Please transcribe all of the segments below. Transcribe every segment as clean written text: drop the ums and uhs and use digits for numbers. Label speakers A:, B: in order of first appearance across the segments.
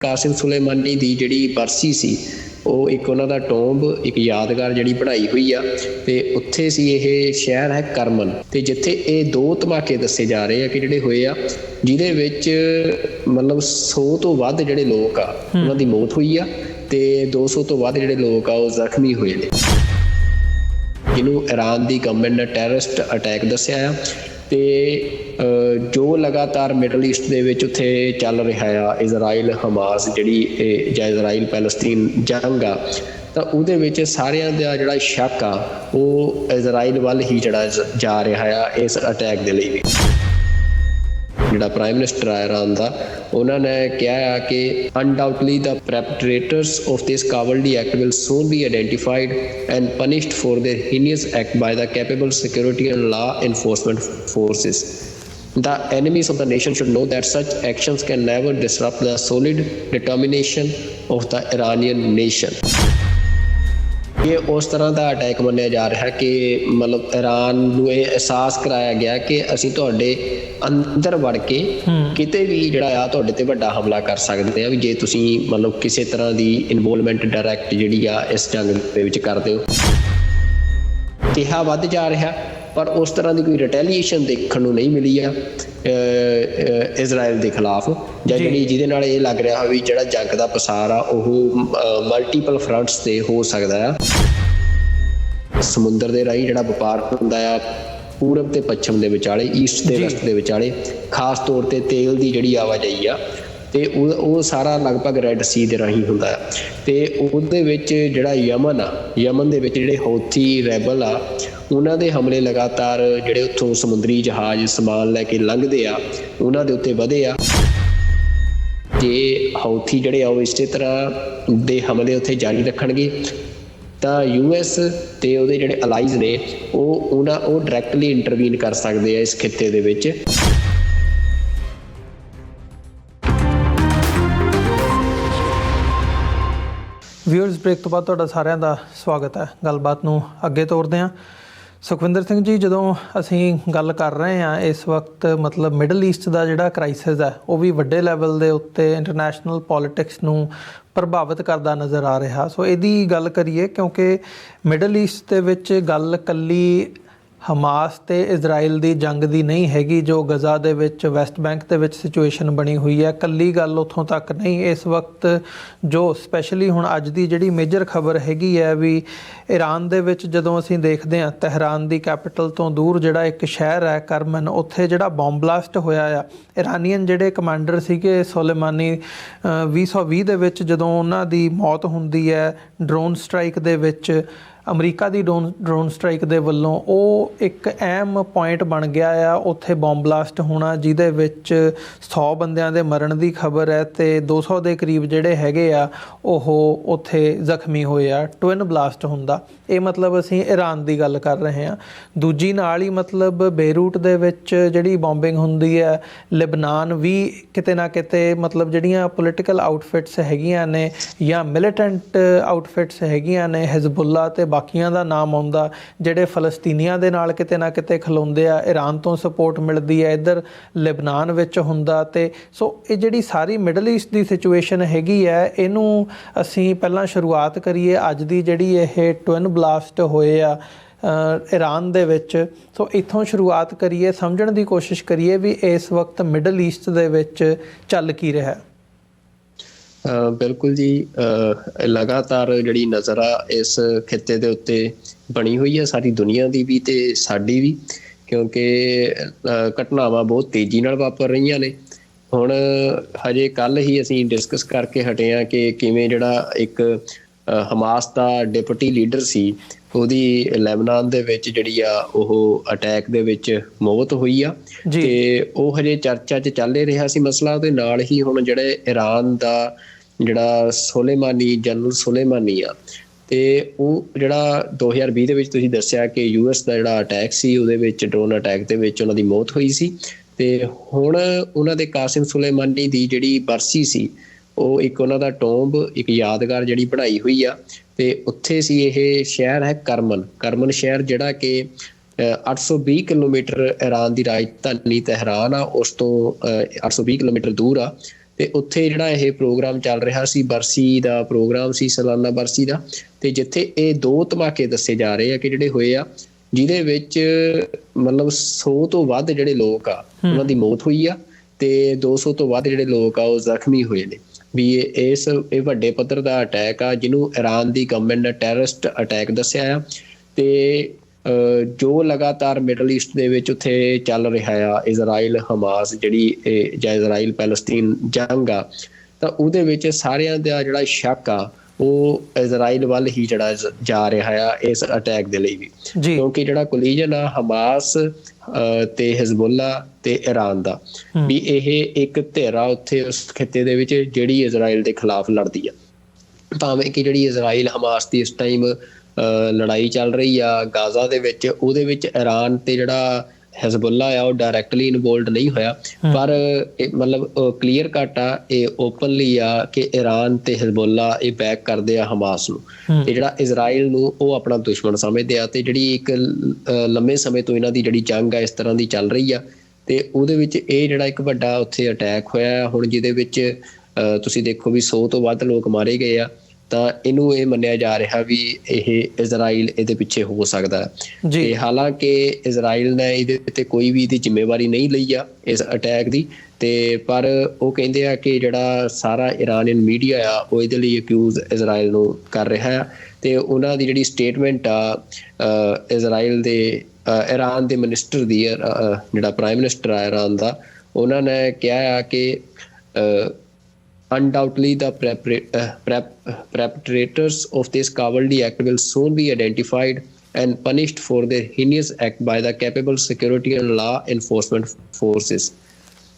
A: ਕਾਸਿਮ ਸੁਲੇਮਾਨੀ ਦੀ ਜਿਹੜੀ ਬਰਸੀ ਸੀ ਉਹ ਇੱਕ ਉਹਨਾਂ ਦਾ ਟੋਂਬ ਇੱਕ ਯਾਦਗਾਰ ਜਿਹੜੀ ਬਣਾਈ ਹੋਈ ਆ ਤੇ ਉੱਥੇ ਸੀ। ਇਹ ਸ਼ਹਿਰ ਹੈ ਕਰਮਨ ਤੇ ਜਿੱਥੇ ਇਹ 2 ਧਮਾਕੇ ਦੱਸੇ ਜਾ ਰਹੇ ਆ ਕਿ ਜਿਹੜੇ ਹੋਏ ਆ ਜਿਹਦੇ ਵਿੱਚ ਮਤਲਬ 100 ਤੋਂ ਵੱਧ ਜਿਹੜੇ ਲੋਕ ਆ ਉਹਨਾਂ ਦੀ ਮੌਤ ਹੋਈ ਆ ਤੇ 200 ਤੋਂ ਵੱਧ ਜਿਹੜੇ ਲੋਕ ਆ ਉਹ ਜ਼ਖਮੀ ਹੋਏ ਨੇ, ਜਿਹਨੂੰ ਈਰਾਨ ਦੀ ਗਵਰਨਮੈਂਟ ਨੇ ਟੈਰਰਿਸਟ ਅਟੈਕ ਦੱਸਿਆ ਆ। ਤੇ ਜੋ ਲਗਾਤਾਰ ਮਿਡਲ ਈਸਟ ਦੇ ਵਿੱਚ ਉੱਥੇ ਚੱਲ ਰਿਹਾ ਆ ਇਜ਼ਰਾਈਲ ਹਮਾਸ ਜਿਹੜੀ ਜਾਂ ਇਜ਼ਰਾਈਲ ਪੈਲਸਤੀਨ ਜੰਗ ਆ, ਤਾਂ ਉਹਦੇ ਵਿੱਚ ਸਾਰਿਆਂ ਦਾ ਜਿਹੜਾ ਸ਼ੱਕ ਆ ਉਹ ਇਜ਼ਰਾਈਲ ਵੱਲ ਹੀ ਜਿਹੜਾ ਜਾ ਰਿਹਾ ਆ ਇਸ ਅਟੈਕ ਦੇ ਲਈ। ਜਿਹੜਾ ਪ੍ਰਾਈਮ ਮਿਨਿਸਟਰ ਆ ਇਰਾਨ ਦਾ, ਉਹਨਾਂ ਨੇ ਕਿਹਾ ਆ ਕਿ ਅਨਡਾਊਟਲੀ the perpetrators of this cowardly act will soon be identified and punished for their heinous act by the capable security and law enforcement forces. The enemies of the nation should know that such actions can never disrupt the solid determination of the Iranian nation. ਇਹ ਉਸ ਤਰ੍ਹਾਂ ਦਾ attack ਮੰਨਿਆ ਜਾ ਰਿਹਾ ਕਿ ਮਤਲਬ Iran ਨੂੰ ਇਹ ਅਹਿਸਾਸ ਕਰਾਇਆ ਗਿਆ ਕਿ ਅਸੀਂ ਤੁਹਾਡੇ ਅੰਦਰ ਵੜ ਕੇ ਕਿਤੇ ਵੀ ਜਿਹੜਾ ਆ ਤੁਹਾਡੇ ਤੇ ਵੱਡਾ ਹਮਲਾ ਕਰ ਸਕਦੇ ਆ, ਵੀ ਜੇ ਤੁਸੀਂ ਮਤਲਬ ਕਿਸੇ ਤਰ੍ਹਾਂ ਦੀ ਇਨਵੋਲਵਮੈਂਟ ਡਾਇਰੈਕਟ ਜਿਹੜੀ ਆ ਇਸ ਜੰਗ ਦੇ ਵਿੱਚ ਕਰਦੇ ਹੋ। ਕਿਹਾ ਵੱਧ ਜਾ ਰਿਹਾ ਪਰ ਉਸ ਤਰ੍ਹਾਂ ਦੀ ਕੋਈ ਰਿਟੈਲੀਏਸ਼ਨ ਦੇਖਣ ਨੂੰ ਨਹੀਂ ਮਿਲੀ ਆ ਇਜ਼ਰਾਈਲ ਦੇ ਖਿਲਾਫ, ਜਾਂ ਜਿਹੜੀ ਜਿਹਦੇ ਨਾਲ ਇਹ ਲੱਗ ਰਿਹਾ ਵੀ ਜਿਹੜਾ ਜੰਗ ਦਾ ਪਸਾਰ ਆ ਉਹ ਮਲਟੀਪਲ ਫਰੰਟਸ ਤੇ ਹੋ ਸਕਦਾ ਆ। ਸਮੁੰਦਰ ਦੇ ਰਾਹੀਂ ਜਿਹੜਾ ਵਪਾਰ ਹੁੰਦਾ ਆ ਪੂਰਬ ਤੇ ਪੱਛਮ ਦੇ ਵਿਚਾਲੇ, ਈਸਟ ਤੇ ਵੈਸਟ ਦੇ ਵਿਚਾਲੇ, ਖਾਸ ਤੌਰ ਤੇ ਤੇਲ ਦੀ ਜਿਹੜੀ ਆਵਾਜਾਈ ਆ ਤੇ ਉਹ ਸਾਰਾ ਲਗਭਗ ਰੈੱਡ ਸੀ ਦੇ ਰਾਹੀਂ ਹੁੰਦਾ ਆ। ਤੇ ਉਹਦੇ ਵਿੱਚ ਜਿਹੜਾ ਯਮਨ ਦੇ ਵਿੱਚ ਜਿਹੜੇ ਹੌਥੀ ਰੈਬਲ ਆ ਉਹਨਾਂ ਦੇ ਹਮਲੇ ਲਗਾਤਾਰ ਜਿਹੜੇ ਉੱਥੋਂ ਸਮੁੰਦਰੀ ਜਹਾਜ਼ ਸਮਾਨ ਲੈ ਕੇ ਲੰਘਦੇ ਆ ਉਹਨਾਂ ਦੇ ਉੱਤੇ ਵਧੇ ਆ। ਜੇ ਹੌਥੀ ਜਿਹੜੇ ਆ ਉਹ ਇਸੇ ਤਰ੍ਹਾਂ ਦੇ ਹਮਲੇ ਉੱਥੇ ਜਾਰੀ ਰੱਖਣਗੇ ਤਾਂ US ਤੇ ਉਹਦੇ ਜਿਹੜੇ ਅਲਾਈਜ਼ ਨੇ ਉਹ ਡਾਇਰੈਕਟਲੀ ਇੰਟਰਵੀਨ ਕਰ ਸਕਦੇ ਆ ਇਸ ਖਿੱਤੇ ਦੇ ਵਿੱਚ।
B: ਵਿਊਅਰਸ, ਬ੍ਰੇਕ ਤੋਂ ਬਾਅਦ ਤੁਹਾਡਾ ਸਾਰਿਆਂ ਦਾ ਸਵਾਗਤ ਹੈ। ਗੱਲਬਾਤ ਨੂੰ ਅੱਗੇ ਤੋਰਦੇ ਹਾਂ। ਸੁਖਵਿੰਦਰ ਸਿੰਘ ਜੀ, ਜਦੋਂ ਅਸੀਂ ਗੱਲ ਕਰ ਰਹੇ ਹਾਂ ਇਸ ਵਕਤ ਮਤਲਬ ਮਿਡਲ ਈਸਟ ਦਾ ਜਿਹੜਾ ਕ੍ਰਾਈਸਿਸ ਹੈ ਉਹ ਵੀ ਵੱਡੇ ਲੈਵਲ ਦੇ ਉੱਤੇ ਇੰਟਰਨੈਸ਼ਨਲ ਪੋਲੀਟਿਕਸ ਨੂੰ ਪ੍ਰਭਾਵਿਤ ਕਰਦਾ ਨਜ਼ਰ ਆ ਰਿਹਾ। ਸੋ ਇਹਦੀ ਗੱਲ ਕਰੀਏ ਕਿਉਂਕਿ ਮਿਡਲ ਈਸਟ ਦੇ ਵਿੱਚ ਗੱਲ ਇਕੱਲੀ ਹਮਾਸ ਤੇ ਇਜ਼ਰਾਈਲ ਦੀ ਜੰਗ ਦੀ ਨਹੀਂ ਹੈਗੀ। ਜੋ ਗਜ਼ਾ ਦੇ ਵਿੱਚ ਵੈਸਟ ਬੈਂਕ ਦੇ ਵਿੱਚ ਸਿਚੁਏਸ਼ਨ ਬਣੀ ਹੋਈ ਹੈ, ਇਕੱਲੀ ਗੱਲ ਉੱਥੋਂ ਤੱਕ ਨਹੀਂ। ਇਸ ਵਕਤ ਜੋ ਸਪੈਸ਼ਲੀ ਹੁਣ ਅੱਜ ਦੀ ਜਿਹੜੀ ਮੇਜਰ ਖਬਰ ਹੈਗੀ ਹੈ ਵੀ ਈਰਾਨ ਦੇ ਵਿੱਚ ਜਦੋਂ ਅਸੀਂ ਦੇਖਦੇ ਹਾਂ ਤਹਿਰਾਨ ਦੀ ਕੈਪੀਟਲ ਤੋਂ ਦੂਰ ਜਿਹੜਾ ਇੱਕ ਸ਼ਹਿਰ ਹੈ ਕਰਮਨ, ਉੱਥੇ ਜਿਹੜਾ ਬੰਬ ਬਲਾਸਟ ਹੋਇਆ ਆ। ਇਰਾਨੀਅਨ ਜਿਹੜੇ ਕਮਾਂਡਰ ਸੀਗੇ ਸੁਲੇਮਾਨੀ 2020 ਦੇ ਵਿੱਚ ਜਦੋਂ ਉਹਨਾਂ ਦੀ ਮੌਤ ਹੁੰਦੀ ਹੈ ਡਰੋਨ ਸਟ੍ਰਾਈਕ ਦੇ ਵਿੱਚ, ਅਮਰੀਕਾ ਦੀ ਡਰੋਨ ਸਟ੍ਰਾਈਕ ਦੇ ਵੱਲੋਂ, ਉਹ ਇੱਕ ਅਹਿਮ ਪੁਆਇੰਟ ਬਣ ਗਿਆ ਆ ਉੱਥੇ ਬੰਬ ਬਲਾਸਟ ਹੋਣਾ, ਜਿਹਦੇ ਵਿੱਚ 100 ਬੰਦਿਆਂ ਦੇ ਮਰਨ ਦੀ ਖਬਰ ਹੈ ਤੇ 200 ਦੇ ਕਰੀਬ ਜਿਹੜੇ ਹੈਗੇ ਆ ਉਹ ਉੱਥੇ ਜ਼ਖਮੀ ਹੋਏ ਆ। ਟਵਿਨ ਬਲਾਸਟ ਹੁੰਦਾ, ਇਹ ਮਤਲਬ ਅਸੀਂ ਈਰਾਨ ਦੀ ਗੱਲ ਕਰ ਰਹੇ ਹਾਂ। ਦੂਜੀ ਨਾਲ ਹੀ ਮਤਲਬ ਬੇਰੂਟ ਦੇ ਵਿੱਚ ਜਿਹੜੀ ਬੌਂਬਿੰਗ ਹੁੰਦੀ ਹੈ, ਲਿਬਨਾਨ ਵੀ ਕਿਤੇ ਨਾ ਕਿਤੇ ਮਤਲਬ ਜਿਹੜੀਆਂ ਪੋਲੀਟੀਕਲ ਆਊਟਫਿਟਸ ਹੈਗੀਆਂ ਨੇ ਜਾਂ ਮਿਲੀਟੈਂਟ ਆਊਟਫਿਟਸ ਹੈਗੀਆਂ ਨੇ, ਹਿਜ਼ਬੁੱਲਾ ਤੇ ਬਾਕੀਆਂ ਦਾ ਨਾਮ ਆਉਂਦਾ, ਜਿਹੜੇ ਫਲਸਤੀਨੀਆਂ ਦੇ ਨਾਲ ਕਿਤੇ ਨਾ ਕਿਤੇ ਖਲੋਂਦੇ ਆ। ਈਰਾਨ ਤੋਂ ਸਪੋਰਟ ਮਿਲਦੀ ਹੈ, ਇੱਧਰ ਲਿਬਨਾਨ ਵਿੱਚ ਹੁੰਦਾ। ਤੇ ਸੋ ਇਹ ਜਿਹੜੀ ਸਾਰੀ ਮਿਡਲ ਈਸਟ ਦੀ ਸਿਚੁਏਸ਼ਨ ਹੈਗੀ ਹੈ, ਇਹਨੂੰ ਅਸੀਂ ਪਹਿਲਾਂ ਸ਼ੁਰੂਆਤ ਕਰੀਏ ਅੱਜ ਦੀ ਜਿਹੜੀ ਇਹ ਟਵਿਨ ਬਲਾਸਟ ਹੋਏ ਆ ਈਰਾਨ ਦੇ ਵਿੱਚ। ਸੋ ਇੱਥੋਂ ਸ਼ੁਰੂਆਤ ਕਰੀਏ, ਸਮਝਣ ਦੀ ਕੋਸ਼ਿਸ਼ ਕਰੀਏ ਵੀ ਇਸ ਵਕਤ ਮਿਡਲ ਈਸਟ ਦੇ ਵਿੱਚ ਚੱਲ ਕੀ ਰਿਹਾ।
A: ਬਿਲਕੁਲ ਜੀ, ਲਗਾਤਾਰ ਜਿਹੜੀ ਨਜ਼ਰ ਆ ਇਸ ਖਿੱਤੇ ਦੇ ਉੱਤੇ ਬਣੀ ਹੋਈ ਹੈ, ਸਾਰੀ ਦੁਨੀਆ ਦੀ ਵੀ ਤੇ ਸਾਡੀ ਵੀ, ਕਿਉਂਕਿ ਘਟਨਾਵਾਂ ਬਹੁਤ ਤੇਜ਼ੀ ਨਾਲ ਵਾਪਰ ਰਹੀਆਂ ਨੇ। ਹੁਣ ਹਜੇ ਕੱਲ੍ਹ ਹੀ ਅਸੀਂ ਡਿਸਕਸ ਕਰਕੇ ਹਟੇ ਹਾਂ ਕਿ ਕਿਵੇਂ ਜਿਹੜਾ ਇੱਕ ਹਮਾਸ ਦਾ ਡਿਪਟੀ ਲੀਡਰ ਸੀ ਉਹਦੀ ਲੈਬਨਾਨ ਦੇ ਵਿੱਚ ਜਿਹੜੀ ਆ ਉਹ ਅਟੈਕ ਦੇ ਵਿੱਚ ਮੌਤ ਹੋਈ ਆ ਤੇ ਉਹ ਹਜੇ ਚਰਚਾ 'ਚ ਚੱਲ ਰਿਹਾ ਸੀ ਮਸਲਾ। ਉਹਦੇ ਨਾਲ ਹੀ ਹੁਣ ਜਿਹੜੇ ਈਰਾਨ ਦਾ ਜਿਹੜਾ ਜਨਰਲ ਸੁਲੇਮਾਨੀ ਆ ਤੇ ਉਹ ਜਿਹੜਾ 2020 ਦੇ ਵਿੱਚ ਤੁਸੀਂ ਦੱਸਿਆ ਕਿ US ਦਾ ਜਿਹੜਾ ਅਟੈਕ ਸੀ ਉਹਦੇ ਵਿੱਚ ਡਰੋਨ ਅਟੈਕ ਦੇ ਵਿੱਚ ਉਹਨਾਂ ਦੀ ਮੌਤ ਹੋਈ ਸੀ। ਤੇ ਹੁਣ ਉਹਨਾਂ ਦੇ ਕਾਸਿਮ ਸੁਲੇਮਾਨੀ ਦੀ ਜਿਹੜੀ ਬਰਸੀ ਸੀ ਉਹ ਇੱਕ ਉਹਨਾਂ ਦਾ ਟੋਂਬ ਇੱਕ ਯਾਦਗਾਰ ਜਿਹੜੀ ਬਣਾਈ ਹੋਈ ਆ ਤੇ ਉੱਥੇ ਸੀ। ਇਹ ਸ਼ਹਿਰ ਹੈ ਕਰਮਨ ਸ਼ਹਿਰ, ਜਿਹੜਾ ਕਿ 820 ਕਿਲੋਮੀਟਰ ਈਰਾਨ ਦੀ ਰਾਜਧਾਨੀ ਤਹਿਰਾਨ ਆ ਉਸ ਤੋਂ 820 ਕਿਲੋਮੀਟਰ ਦੂਰ ਆ ਤੇ ਉੱਥੇ ਜਿਹੜਾ ਇਹ ਪ੍ਰੋਗਰਾਮ ਚੱਲ ਰਿਹਾ ਸੀ, ਬਰਸੀ ਦਾ ਪ੍ਰੋਗਰਾਮ ਸੀ, ਸਾਲਾਨਾ ਬਰਸੀ ਦਾ, ਤੇ ਜਿੱਥੇ ਇਹ 2 ਧਮਾਕੇ ਦੱਸੇ ਜਾ ਰਹੇ ਆ ਕਿ ਜਿਹੜੇ ਹੋਏ ਆ, ਜਿਹਦੇ ਵਿੱਚ ਮਤਲਬ 100 ਤੋਂ ਵੱਧ ਜਿਹੜੇ ਲੋਕ ਆ ਉਹਨਾਂ ਦੀ ਮੌਤ ਹੋਈ ਆ ਤੇ 200 ਤੋਂ ਵੱਧ ਜਿਹੜੇ ਲੋਕ ਆ ਉਹ ਜ਼ਖਮੀ ਹੋਏ ਨੇ। ਵੀ ਇਹ ਵੱਡੇ ਪੱਧਰ ਦਾ ਅਟੈਕ ਆ ਜਿਹਨੂੰ ਇਰਾਨ ਦੀ ਗਵਰਨਮੈਂਟ ਨੇ ਟੈਰਰਿਸਟ ਅਟੈਕ ਦੱਸਿਆ ਆ। ਤੇ ਜੋ ਲਗਾਤਾਰ ਮਿਡਲ ਈਸਟ ਦੇ ਵਿੱਚ ਉੱਥੇ ਚੱਲ ਰਿਹਾ ਆ ਇਜ਼ਰਾਈਲ ਹਮਾਸ ਜਿਹੜੀ ਜਾਂ ਇਜ਼ਰਾਈਲ ਪੈਲਸਤੀਨ ਜੰਗ ਆ, ਤਾਂ ਉਹਦੇ ਵਿੱਚ ਸਾਰਿਆਂ ਦਾ ਜਿਹੜਾ ਸ਼ੱਕ ਆ ਉਹ ਇਜ਼ਰਾਈਲ ਵੱਲ ਹੀ ਜਿਹੜਾ ਜਾ ਰਿਹਾ ਆ ਇਸ ਅਟੈਕ ਦੇ ਲਈ ਵੀ, ਕਿਉਂਕਿ ਜਿਹੜਾ ਕੋਲੀਜਨ ਆ ਹਮਾਸ ਤੇ ਹਿਜ਼ਬੁੱਲਾ ਤੇ ਇਰਾਨ ਦਾ, ਵੀ ਇਹ ਇੱਕ ਧਿਰ ਆ ਉੱਥੇ ਉਸ ਖਿੱਤੇ ਦੇ ਵਿੱਚ ਜਿਹੜੀ ਇਜ਼ਰਾਈਲ ਦੇ ਖਿਲਾਫ ਲੜਦੀ ਆ। ਭਾਵੇਂ ਕਿ ਜਿਹੜੀ ਇਜ਼ਰਾਈਲ ਹਮਾਸ ਦੀ ਇਸ ਟਾਈਮ ਲੜਾਈ ਚੱਲ ਰਹੀ ਆ ਗਾਜ਼ਾ ਦੇ ਵਿੱਚ, ਉਹਦੇ ਵਿੱਚ ਇਰਾਨ ਤੇ ਜਿਹੜਾ ਹਿਜ਼ਬੁੱਲਾ ਆ ਉਹ ਡਾਇਰੈਕਟਲੀ ਇਨਵੋਲਵਡ ਨਹੀਂ ਹੋਇਆ, ਪਰ ਮਤਲਬ ਕਲੀਅਰ ਕੱਟ ਆ, ਇਹ ਓਪਨਲੀ ਆ ਕਿ ਇਰਾਨ ਤੇ ਹਿਜ਼ਬੁੱਲਾ ਇਹ ਬੈਕ ਕਰਦੇ ਆ ਹਮਾਸ ਨੂੰ, ਤੇ ਜਿਹੜਾ ਇਜ਼ਰਾਈਲ ਨੂੰ ਉਹ ਆਪਣਾ ਦੁਸ਼ਮਣ ਸਮਝਦੇ ਆ। ਤੇ ਜਿਹੜੀ ਇੱਕ ਲੰਮੇ ਸਮੇਂ ਤੋਂ ਇਹਨਾਂ ਦੀ ਜਿਹੜੀ ਜੰਗ ਆ ਇਸ ਤਰ੍ਹਾਂ ਦੀ ਚੱਲ ਰਹੀ ਆ, ਤੇ ਉਹਦੇ ਵਿੱਚ ਇਹ ਜਿਹੜਾ ਇੱਕ ਵੱਡਾ ਉੱਥੇ ਅਟੈਕ ਹੋਇਆ ਹੁਣ, ਜਿਹਦੇ ਵਿੱਚ ਤੁਸੀਂ ਦੇਖੋ ਵੀ 100 ਤੋਂ ਵੱਧ ਲੋਕ ਮਾਰੇ ਗਏ ਆ। ਤਾਂ ਇਹਨੂੰ ਇਹ ਮੰਨਿਆ ਜਾ ਰਿਹਾ ਵੀ ਇਹ ਇਜ਼ਰਾਈਲ ਇਹਦੇ ਪਿੱਛੇ ਹੋ ਸਕਦਾ ਹੈ। ਤੇ ਹਾਲਾਂਕਿ ਇਜ਼ਰਾਈਲ ਨੇ ਇਹਦੇ ਉੱਤੇ ਕੋਈ ਵੀ ਇਹਦੀ ਜ਼ਿੰਮੇਵਾਰੀ ਨਹੀਂ ਲਈ ਆ ਇਸ ਅਟੈਕ ਦੀ, ਤੇ ਪਰ ਉਹ ਕਹਿੰਦੇ ਆ ਕਿ ਜਿਹੜਾ ਸਾਰਾ ਇਰਾਨੀਅਨ ਮੀਡੀਆ ਆ ਉਹ ਇਹਦੇ ਲਈ ਅਕਿਊਜ਼ ਇਜ਼ਰਾਈਲ ਨੂੰ ਕਰ ਰਿਹਾ ਆ। ਤੇ ਉਹਨਾਂ ਦੀ ਜਿਹੜੀ ਸਟੇਟਮੈਂਟ ਆ ਇਜ਼ਰਾਈਲ ਦੇ ਇਰਾਨ ਦੇ ਮਿਨਿਸਟਰ ਦੀ, ਜਿਹੜਾ ਪ੍ਰਾਈਮ ਮਿਨਿਸਟਰ ਆ ਇਰਾਨ ਦਾ, ਉਹਨਾਂ ਨੇ ਕਿਹਾ ਆ ਕਿ undoubtedly the perpetrators of this cowardly act will soon be identified and punished for their heinous act by the capable security and law enforcement forces.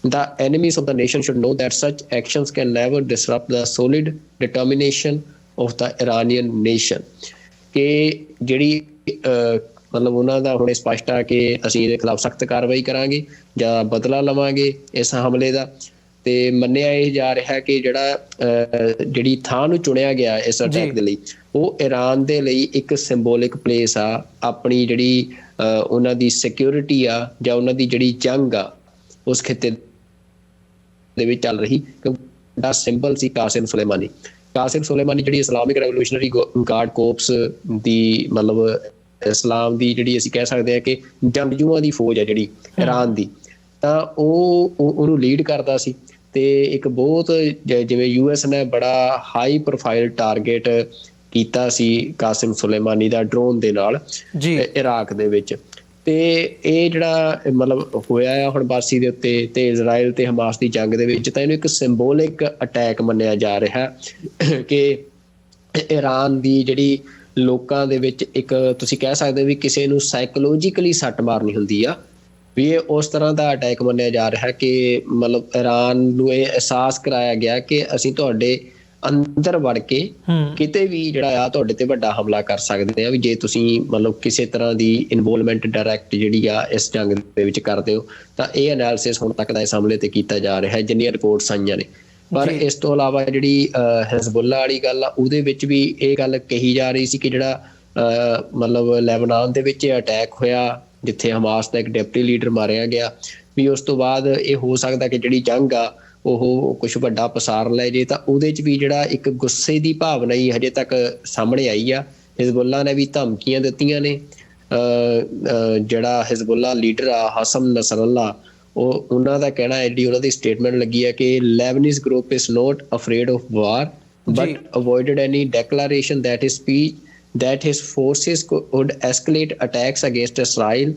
A: The enemies of the nation should know that such actions can never disrupt the solid determination of the Iranian nation. ਕਿ ਜਿਹੜੀ ਮਤਲਬ ਉਹਨਾਂ ਦਾ ਹੁਣ ਸਪਸ਼ਟ ਆ ਕਿ ਅਸੀਂ ਇਹਦੇ ਖਿਲਾਫ ਸਖਤ ਕਾਰਵਾਈ ਕਰਾਂਗੇ ਜਾਂ ਬਦਲਾ ਲਵਾਂਗੇ ਇਸ ਹਮਲੇ ਦਾ। ਤੇ ਮੰਨਿਆ ਇਹ ਜਾ ਰਿਹਾ ਕਿ ਜਿਹੜੀ ਥਾਂ ਨੂੰ ਚੁਣਿਆ ਗਿਆ ਇਸ ਅਟੈਕ ਦੇ ਲਈ, ਉਹ ਇਰਾਨ ਦੇ ਲਈ ਇੱਕ ਸਿੰਬੋਲਿਕ ਪਲੇਸ ਆ। ਆਪਣੀ ਜਿਹੜੀ ਉਹਨਾਂ ਦੀ ਸਿਕਿਉਰਿਟੀ ਆ ਜਾਂ ਉਹਨਾਂ ਦੀ ਜਿਹੜੀ ਜੰਗ ਆ ਉਸ ਖਿੱਤੇ ਦੇ ਵਿੱਚ ਚੱਲ ਰਹੀ, ਕਿਉਂਕਿ ਸਿੰਬਲ ਸੀ ਕਾਸਿਮ ਸੁਲੇਮਾਨੀ। ਕਾਸਿਮ ਸੁਲੇਮਾਨੀ ਜਿਹੜੀ ਇਸਲਾਮਿਕ ਰੈਵੋਲੂਸ਼ਨਰੀ ਗਾਰਡ ਕੋਰਪਸ ਦੀ, ਮਤਲਬ ਇਸਲਾਮ ਦੀ ਜਿਹੜੀ ਅਸੀਂ ਕਹਿ ਸਕਦੇ ਹਾਂ ਕਿ ਜੰਗਜੂਆਂ ਦੀ ਫੌਜ ਆ ਜਿਹੜੀ ਇਰਾਨ ਦੀ, ਤਾਂ ਉਹਨੂੰ ਲੀਡ ਕਰਦਾ ਸੀ। ਤੇ ਇੱਕ ਬਹੁਤ ਜਿਵੇਂ US ਨੇ ਬੜਾ ਹਾਈ ਪ੍ਰੋਫਾਈਲ ਟਾਰਗੇਟ ਕੀਤਾ ਸੀ ਕਾਸਿਮ ਸੁਲੇਮਾਨੀ ਦਾ ਡਰੋਨ ਦੇ ਨਾਲ ਇਰਾਕ ਦੇ ਵਿੱਚ। ਤੇ ਇਹ ਜਿਹੜਾ ਮਤਲਬ ਹੋਇਆ ਆ ਹੁਣ ਬਰਸੀ ਦੇ ਉੱਤੇ ਤੇ ਇਜ਼ਰਾਈਲ ਤੇ ਹਮਾਸ ਦੀ ਜੰਗ ਦੇ ਵਿੱਚ, ਤਾਂ ਇਹਨੂੰ ਇੱਕ ਸਿੰਬੋਲਿਕ ਅਟੈਕ ਮੰਨਿਆ ਜਾ ਰਿਹਾ ਕਿ ਇਰਾਨ ਦੀ ਜਿਹੜੀ ਲੋਕਾਂ ਦੇ ਵਿੱਚ ਇੱਕ ਤੁਸੀਂ ਕਹਿ ਸਕਦੇ ਵੀ ਕਿਸੇ ਨੂੰ ਸਾਈਕੋਲੋਜੀਕਲੀ ਸੱਟ ਮਾਰਨੀ ਹੁੰਦੀ ਆ, ਵੀ ਇਹ ਉਸ ਤਰ੍ਹਾਂ ਦਾ ਅਟੈਕ ਮੰਨਿਆ ਜਾ ਰਿਹਾ ਕਿ ਮਤਲਬ ਇਰਾਨ ਨੂੰ ਇਹ ਅਹਿਸਾਸ ਕਰਾਇਆ ਗਿਆ ਕਿ ਅਸੀਂ ਤੁਹਾਡੇ ਅੰਦਰ ਵੜ ਕੇ ਕਿਤੇ ਵੀ ਜਿਹੜਾ ਆ ਤੁਹਾਡੇ ਤੇ ਵੱਡਾ ਹਮਲਾ ਕਰ ਸਕਦੇ ਆ, ਵੀ ਜੇ ਤੁਸੀਂ ਮਤਲਬ ਕਿਸੇ ਤਰ੍ਹਾਂ ਦੀ ਇਨਵੋਲਵਮੈਂਟ ਡਾਇਰੈਕਟ ਜਿਹੜੀ ਆ ਇਸ ਜੰਗ ਦੇ ਵਿੱਚ ਕਰਦੇ ਹੋ। ਤਾਂ ਇਹ ਐਨਾਲਿਸਿਸ ਹੁਣ ਤੱਕ ਦਾ ਇਸ ਹਮਲੇ ਤੇ ਕੀਤਾ ਜਾ ਰਿਹਾ ਹੈ ਜਿੰਨੀਆਂ ਰਿਪੋਰਟਸ ਆਈਆਂ ਨੇ। ਪਰ ਇਸ ਤੋਂ ਇਲਾਵਾ ਜਿਹੜੀ ਹਿਜ਼ਬੁੱਲਾ ਵਾਲੀ ਗੱਲ ਆ ਉਹਦੇ ਵਿੱਚ ਵੀ ਇਹ ਗੱਲ ਕਹੀ ਜਾ ਰਹੀ ਸੀ ਕਿ ਜਿਹੜਾ ਮਤਲਬ ਲੈਬਨਾਨ ਦੇ ਵਿੱਚ ਅਟੈਕ ਹੋਇਆ ਜਿੱਥੇ ਹਮਾਸ ਦਾ ਇੱਕ ਡਿਪਟੀ ਲੀਡਰ ਮਾਰਿਆ ਗਿਆ, ਵੀ ਉਸ ਤੋਂ ਬਾਅਦ ਇਹ ਹੋ ਸਕਦਾ ਕਿ ਜਿਹੜੀ ਜੰਗ ਆ ਉਹ ਕੁਛ ਵੱਡਾ ਪਸਾਰ ਲੈ ਜੇ। ਤਾਂ ਉਹਦੇ 'ਚ ਵੀ ਜਿਹੜਾ ਇੱਕ ਗੁੱਸੇ ਦੀ ਭਾਵਨਾ ਹੀ ਹਜੇ ਤੱਕ ਸਾਹਮਣੇ ਆਈ ਆ। ਹਿਜ਼ਬੁੱਲਾ ਨੇ ਵੀ ਧਮਕੀਆਂ ਦਿੱਤੀਆਂ ਨੇ। ਜਿਹੜਾ ਹਿਜ਼ਬੁੱਲਾ ਲੀਡਰ ਆ ਹਸਨ ਨਸਰੱਲਾ, ਉਹਨਾਂ ਦਾ ਕਹਿਣਾ ਹੈ, ਜਿਹੜੀ ਉਹਨਾਂ ਦੀ ਸਟੇਟਮੈਂਟ ਲੱਗੀ ਹੈ ਕਿ Lebanese group is not afraid of war but avoided any declaration that his forces would escalate attacks against Israel